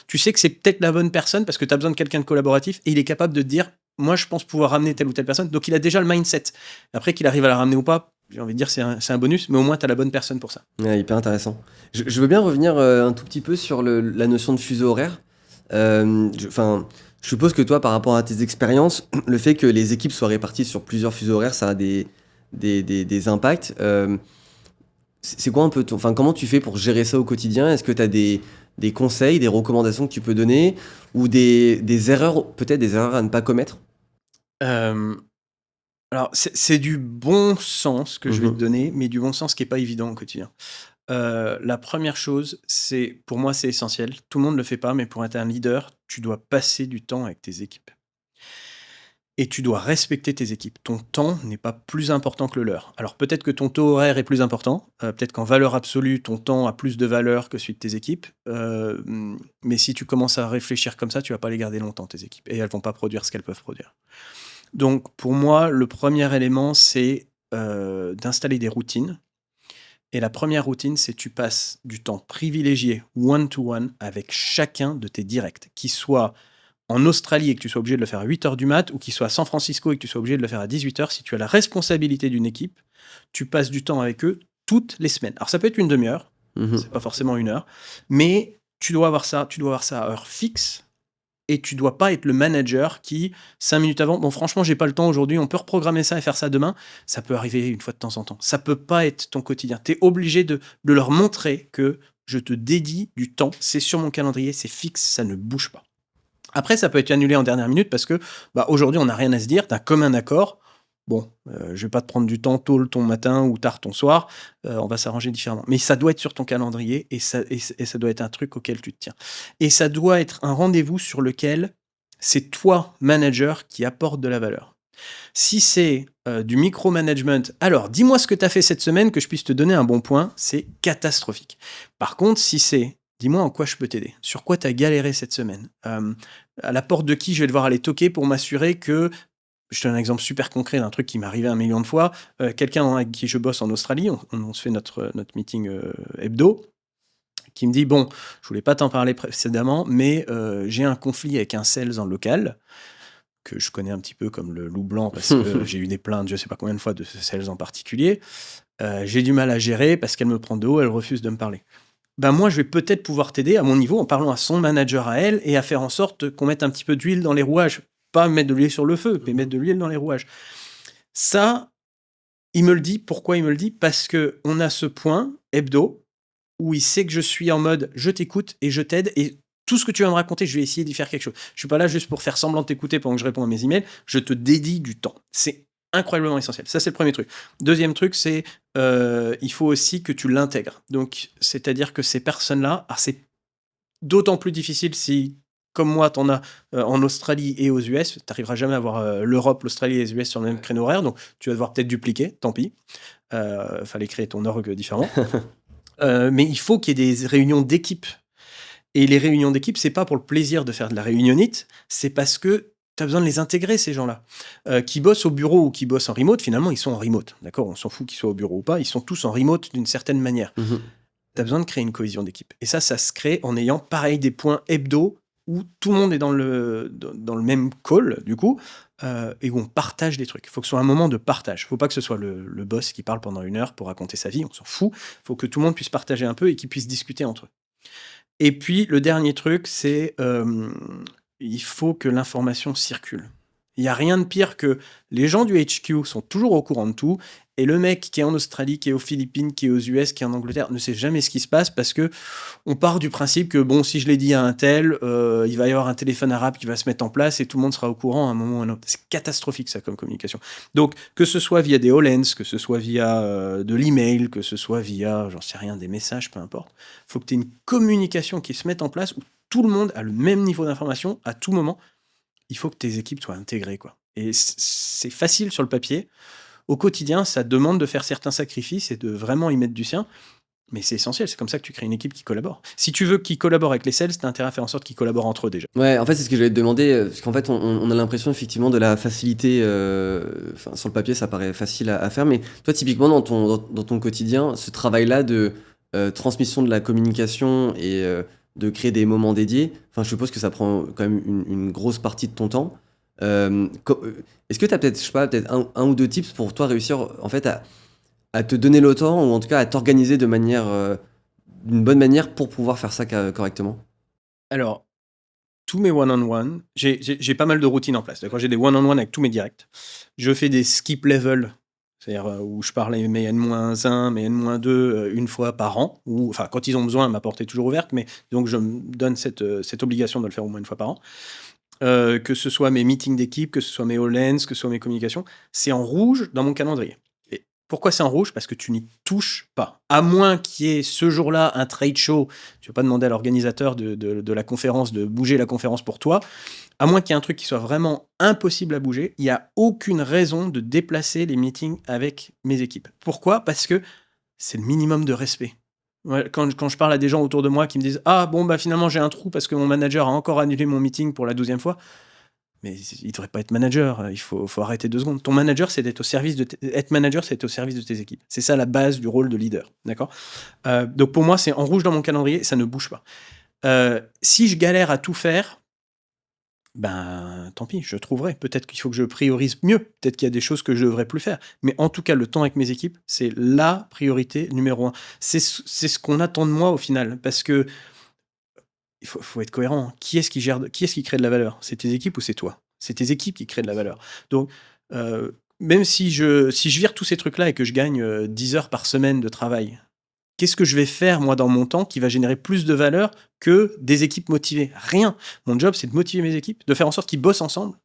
tu sais que c'est peut-être la bonne personne parce que tu as besoin de quelqu'un de collaboratif et il est capable de te dire moi, je pense pouvoir ramener telle ou telle personne. Donc, il a déjà le mindset. Après, qu'il arrive à la ramener ou pas, j'ai envie de dire c'est un bonus, mais au moins, tu as la bonne personne pour ça. Ouais, hyper intéressant. Je veux bien revenir un tout petit peu sur la notion de fuseau horaire. Enfin, je suppose que toi, par rapport à tes expériences, le fait que les équipes soient réparties sur plusieurs fuseaux horaires, ça a des impacts. C'est quoi un peu enfin, comment tu fais pour gérer ça au quotidien? Est-ce que tu as des conseils, des recommandations que tu peux donner ou des erreurs, peut-être des erreurs à ne pas commettre? Euh, alors, c'est du bon sens que je vais te Mhm. donner, mais du bon sens qui n'est pas évident au quotidien. La première chose, pour moi, c'est essentiel. Tout le monde ne le fait pas, mais pour être un leader, tu dois passer du temps avec tes équipes. Et tu dois respecter tes équipes. Ton temps n'est pas plus important que le leur. Alors peut-être que ton taux horaire est plus important, peut-être qu'en valeur absolue, ton temps a plus de valeur que celui de tes équipes, mais si tu commences à réfléchir comme ça, tu vas pas les garder longtemps, tes équipes, et elles vont pas produire ce qu'elles peuvent produire. Donc pour moi, le premier élément, c'est d'installer des routines. Et la première routine, c'est tu passes du temps privilégié one-to-one avec chacun de tes directs, qui soit en Australie et que tu sois obligé de le faire à 8 heures du mat, ou qu'il soit à San Francisco et que tu sois obligé de le faire à 18 heures, si tu as la responsabilité d'une équipe, tu passes du temps avec eux toutes les semaines. Alors ça peut être une demi-heure, Mhm. c'est pas forcément une heure, mais tu dois avoir ça à heure fixe, et tu dois pas être le manager qui, 5 minutes avant, bon franchement j'ai pas le temps aujourd'hui, on peut reprogrammer ça et faire ça demain, ça peut arriver une fois de temps en temps. Ça peut pas être ton quotidien. Tu es obligé de leur montrer que je te dédie du temps, c'est sur mon calendrier, c'est fixe, ça ne bouge pas. Après, ça peut être annulé en dernière minute parce que aujourd'hui, on n'a rien à se dire, d'un commun accord. Bon, je vais pas te prendre du temps tôt ton matin ou tard ton soir, on va s'arranger différemment. Mais ça doit être sur ton calendrier et ça doit être un truc auquel tu te tiens. Et ça doit être un rendez-vous sur lequel c'est toi, manager, qui apporte de la valeur. Si c'est du micromanagement, alors dis-moi ce que tu as fait cette semaine, que je puisse te donner un bon point, c'est catastrophique. Par contre, si c'est dis-moi en quoi je peux t'aider, sur quoi tu as galéré cette semaine, à la porte de qui je vais devoir aller toquer pour m'assurer que, je te donne un exemple super concret d'un truc qui m'est arrivé 1 million de fois, quelqu'un avec qui je bosse en Australie, on se fait notre meeting hebdo, qui me dit bon, je voulais pas t'en parler précédemment, mais j'ai un conflit avec un sales en local que je connais un petit peu comme le loup blanc parce que j'ai eu des plaintes, je sais pas combien de fois, de ce sales en particulier. J'ai du mal à gérer parce qu'elle me prend de haut, elle refuse de me parler. Ben moi, je vais peut-être pouvoir t'aider à mon niveau en parlant à son manager à elle et à faire en sorte qu'on mette un petit peu d'huile dans les rouages. Pas mettre de l'huile sur le feu, mais mettre de l'huile dans les rouages. Ça, il me le dit. Pourquoi il me le dit? Parce que on a ce point hebdo où il sait que je suis en mode je t'écoute et je t'aide et tout ce que tu vas me raconter, je vais essayer d'y faire quelque chose. Je suis pas là juste pour faire semblant de t'écouter pendant que je réponds à mes emails. Je te dédie du temps. C'est incroyablement essentiel. Ça, c'est le premier truc. Deuxième truc, c'est il faut aussi que tu l'intègres. Donc, c'est-à-dire que ces personnes-là, c'est d'autant plus difficile si, comme moi, tu en as en Australie et aux US. Tu n'arriveras jamais à avoir l'Europe, l'Australie et les US sur le même créneau horaire. Donc, tu vas devoir peut-être dupliquer. Tant pis. Fallait créer ton orgue différent. Mais il faut qu'il y ait des réunions d'équipe. Et les réunions d'équipe, c'est pas pour le plaisir de faire de la réunionnite, c'est parce que tu as besoin de les intégrer, ces gens-là. Qui bossent au bureau ou qui bossent en remote, finalement, ils sont en remote. D'accord? On s'en fout qu'ils soient au bureau ou pas, ils sont tous en remote d'une certaine manière. Mhm. Tu as besoin de créer une cohésion d'équipe. Et ça se crée en ayant, pareil, des points hebdo où tout le monde est dans le même call, du coup, et où on partage des trucs. Il faut que ce soit un moment de partage. Il ne faut pas que ce soit le boss qui parle pendant 1 heure pour raconter sa vie, on s'en fout. Il faut que tout le monde puisse partager un peu et qu'ils puissent discuter entre eux. Et puis, le dernier truc, c'est il faut que l'information circule. Il n'y a rien de pire que les gens du HQ sont toujours au courant de tout, et le mec qui est en Australie, qui est aux Philippines, qui est aux US, qui est en Angleterre, ne sait jamais ce qui se passe parce que on part du principe que, bon, si je l'ai dit à un tel, il va y avoir un téléphone arabe qui va se mettre en place et tout le monde sera au courant à un moment ou à un autre. C'est catastrophique, ça, comme communication. Donc, que ce soit via des HoloLens, que ce soit via de l'email, que ce soit via, j'en sais rien, des messages, peu importe, il faut que tu aies une communication qui se mette en place où tout le monde a le même niveau d'information à tout moment. Il faut que tes équipes soient intégrées, quoi. Et c'est facile sur le papier. Au quotidien, ça demande de faire certains sacrifices et de vraiment y mettre du sien. Mais c'est essentiel, c'est comme ça que tu crées une équipe qui collabore. Si tu veux qu'ils collaborent avec les sales, t'as intérêt à faire en sorte qu'ils collaborent entre eux déjà. Ouais, en fait, c'est ce que j'allais te demander, parce qu'en fait, on a l'impression effectivement de la facilité. Enfin, sur le papier, ça paraît facile à faire, mais toi, typiquement, dans ton quotidien, ce travail-là de transmission de la communication et de créer des moments dédiés, enfin, je suppose que ça prend quand même une grosse partie de ton temps. Est-ce que tu as peut-être, je sais pas, peut-être un ou deux tips pour toi réussir en fait à te donner le temps ou en tout cas à t'organiser de manière, d'une bonne manière pour pouvoir faire ça correctement? Alors, tous mes one-on-one, j'ai pas mal de routines en place. D'accord, j'ai des one-on-one avec tous mes directs. Je fais des skip level, c'est-à-dire où je parle à mes N-1, mes N-2 une fois par an, ou enfin quand ils ont besoin, ma porte est toujours ouverte, mais donc je me donne cette obligation de le faire au moins une fois par an. Que ce soit mes meetings d'équipe, que ce soit mes HoloLens, que ce soit mes communications, c'est en rouge dans mon calendrier. Et pourquoi c'est en rouge? Parce que tu n'y touches pas. À moins qu'il y ait ce jour-là un trade show, tu vas pas demander à l'organisateur de la conférence de bouger la conférence pour toi. À moins qu'il y ait un truc qui soit vraiment impossible à bouger, il n'y a aucune raison de déplacer les meetings avec mes équipes. Pourquoi? Parce que c'est le minimum de respect. Ouais, quand je parle à des gens autour de moi qui me disent: «Ah bon, bah, finalement, j'ai un trou parce que mon manager a encore annulé mon meeting pour la 12e fois». Mais il devrait pas être manager, il faut arrêter 2 secondes. Ton manager, c'est d'être au service de tes être manager, c'est être au service de tes équipes. C'est ça la base du rôle de leader, d'accord? Donc pour moi, c'est en rouge dans mon calendrier, ça ne bouge pas. Si je galère à tout faire, ben, tant pis, je trouverai. Peut-être qu'il faut que je priorise mieux. Peut-être qu'il y a des choses que je devrais plus faire. Mais en tout cas, le temps avec mes équipes, c'est la priorité numéro un. C'est ce qu'on attend de moi au final. Parce que il faut être cohérent. Qui est-ce qui crée de la valeur? C'est tes équipes ou c'est toi? C'est tes équipes qui créent de la valeur. Donc, même si je vire tous ces trucs-là et que je gagne 10 heures par semaine de travail, qu'est-ce que je vais faire, moi, dans mon temps, qui va générer plus de valeur que des équipes motivées? Rien. Mon job, c'est de motiver mes équipes, de faire en sorte qu'ils bossent ensemble.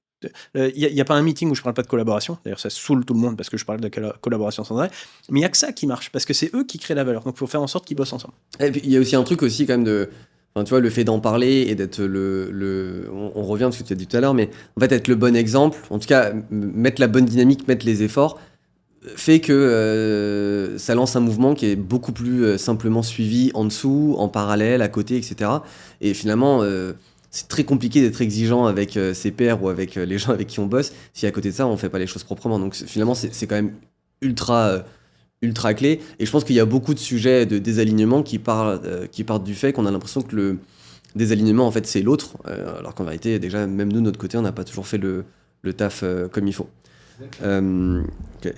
Il n'y a pas un meeting où je ne parle pas de collaboration. D'ailleurs, ça saoule tout le monde parce que je parle de collaboration sans arrêt. Mais il n'y a que ça qui marche, parce que c'est eux qui créent la valeur. Donc, il faut faire en sorte qu'ils bossent ensemble. Et puis, il y a aussi un truc aussi quand même de. Enfin, tu vois, le fait d'en parler et d'être on revient à ce que tu as dit tout à l'heure, mais en fait, être le bon exemple, en tout cas, mettre la bonne dynamique, mettre les efforts, fait que ça lance un mouvement qui est beaucoup plus simplement suivi en dessous, en parallèle, à côté, etc. Et finalement, c'est très compliqué d'être exigeant avec ses pairs ou avec les gens avec qui on bosse si à côté de ça, on fait pas les choses proprement. Donc finalement, c'est quand même ultra ultra clé. Et je pense qu'il y a beaucoup de sujets de désalignement qui partent du fait qu'on a l'impression que le désalignement, en fait, c'est l'autre. Alors qu'en vérité, déjà, même nous, de notre côté, on n'a pas toujours fait le taf comme il faut. Ok.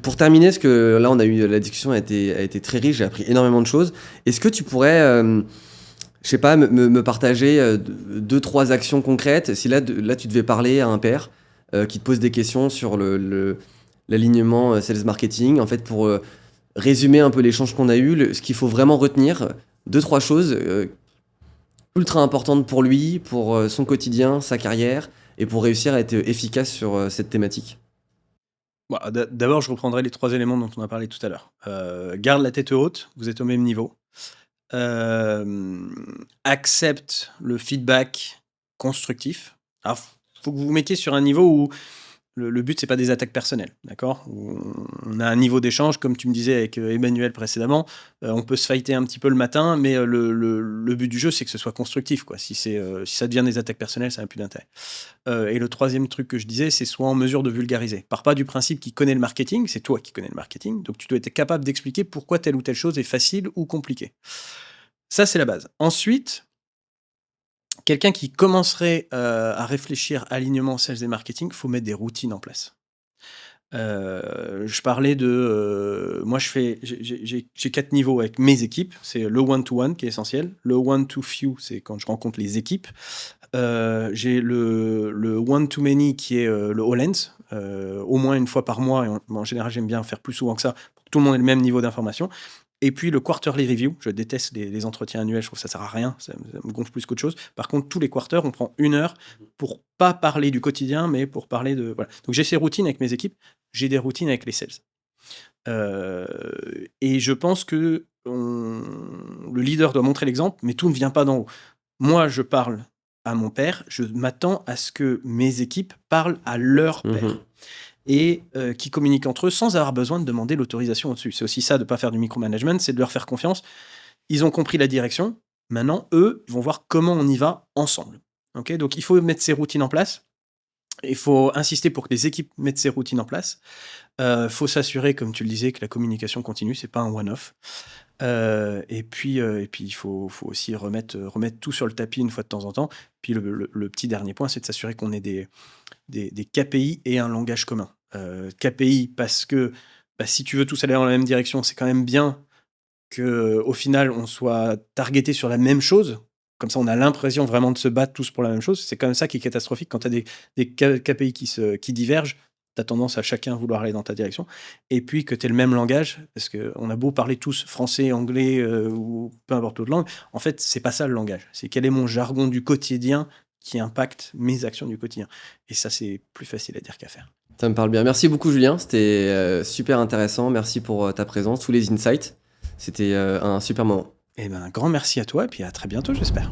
Pour terminer, parce que là, la discussion a été très riche, j'ai appris énormément de choses. Est-ce que tu pourrais, je sais pas, me partager 2-3 actions concrètes si là, tu devais parler à un père qui te pose des questions sur l'alignement sales marketing, en fait, pour résumer un peu l'échange qu'on a eu, ce qu'il faut vraiment retenir, 2-3 choses ultra importantes pour lui, pour son quotidien, sa carrière, et pour réussir à être efficace sur cette thématique. Bon, d'abord, je reprendrai les 3 éléments dont on a parlé tout à l'heure. Garde la tête haute, vous êtes au même niveau. Accepte le feedback constructif. Alors, faut que vous vous mettiez sur un niveau où le but, c'est pas des attaques personnelles, d'accord? On a un niveau d'échange, comme tu me disais avec Emmanuel précédemment. On peut se fighter un petit peu le matin, mais le but du jeu, c'est que ce soit constructif, quoi. Si ça devient des attaques personnelles, ça n'a plus d'intérêt. Et le troisième truc que je disais, c'est sois en mesure de vulgariser. Pars pas du principe qu'il connaît le marketing, c'est toi qui connais le marketing, donc tu dois être capable d'expliquer pourquoi telle ou telle chose est facile ou compliquée. Ça, c'est la base. Ensuite, quelqu'un qui commencerait à réfléchir à alignement sales et marketing, il faut mettre des routines en place. Je parlais de, moi j'ai 4 niveaux avec mes équipes. C'est le one to one qui est essentiel. Le one to few, c'est quand je rencontre les équipes. J'ai le one to many qui est, le all hands, au moins une fois par mois et en général, j'aime bien faire plus souvent que ça pour que tout le monde ait le même niveau d'information et puis le quarterly review. Je déteste les entretiens annuels, je trouve que ça sert à rien, ça me gonfle plus qu'autre chose. Par contre, tous les quarters, on prend 1 heure pour pas parler du quotidien, mais pour parler de voilà. Donc j'ai ces routines avec mes équipes, j'ai des routines avec les sales. Et je pense que le leader doit montrer l'exemple, mais tout ne vient pas d'en haut. Moi, je parle à mon père, je m'attends à ce que mes équipes parlent à leur Mhm. père et qui communiquent entre eux sans avoir besoin de demander l'autorisation au-dessus. C'est aussi ça de ne pas faire du micromanagement, c'est de leur faire confiance. Ils ont compris la direction. Maintenant, eux, ils vont voir comment on y va ensemble. Ok, donc, il faut mettre ces routines en place. Il faut insister pour que les équipes mettent ces routines en place. Faut s'assurer, comme tu le disais, que la communication continue, c'est pas un one-off. Et puis il faut aussi remettre tout sur le tapis une fois de temps en temps. Puis le petit dernier point, c'est de s'assurer qu'on ait des KPI et un langage commun. KPI parce que, bah, si tu veux tous aller dans la même direction, c'est quand même bien qu'au final, on soit targeté sur la même chose. Comme ça, on a l'impression vraiment de se battre tous pour la même chose. C'est quand même ça qui est catastrophique. Quand tu as des KPI qui divergent, tu as tendance à chacun vouloir aller dans ta direction. Et puis que tu aies le même langage, parce qu'on a beau parler tous français, anglais ou peu importe autre langue, en fait, c'est pas ça le langage. C'est quel est mon jargon du quotidien qui impacte mes actions du quotidien. Et ça, c'est plus facile à dire qu'à faire. Ça me parle bien. Merci beaucoup, Julien. C'était super intéressant. Merci pour ta présence, tous les insights. C'était un super moment. Eh ben, un grand merci à toi et puis à très bientôt, j'espère.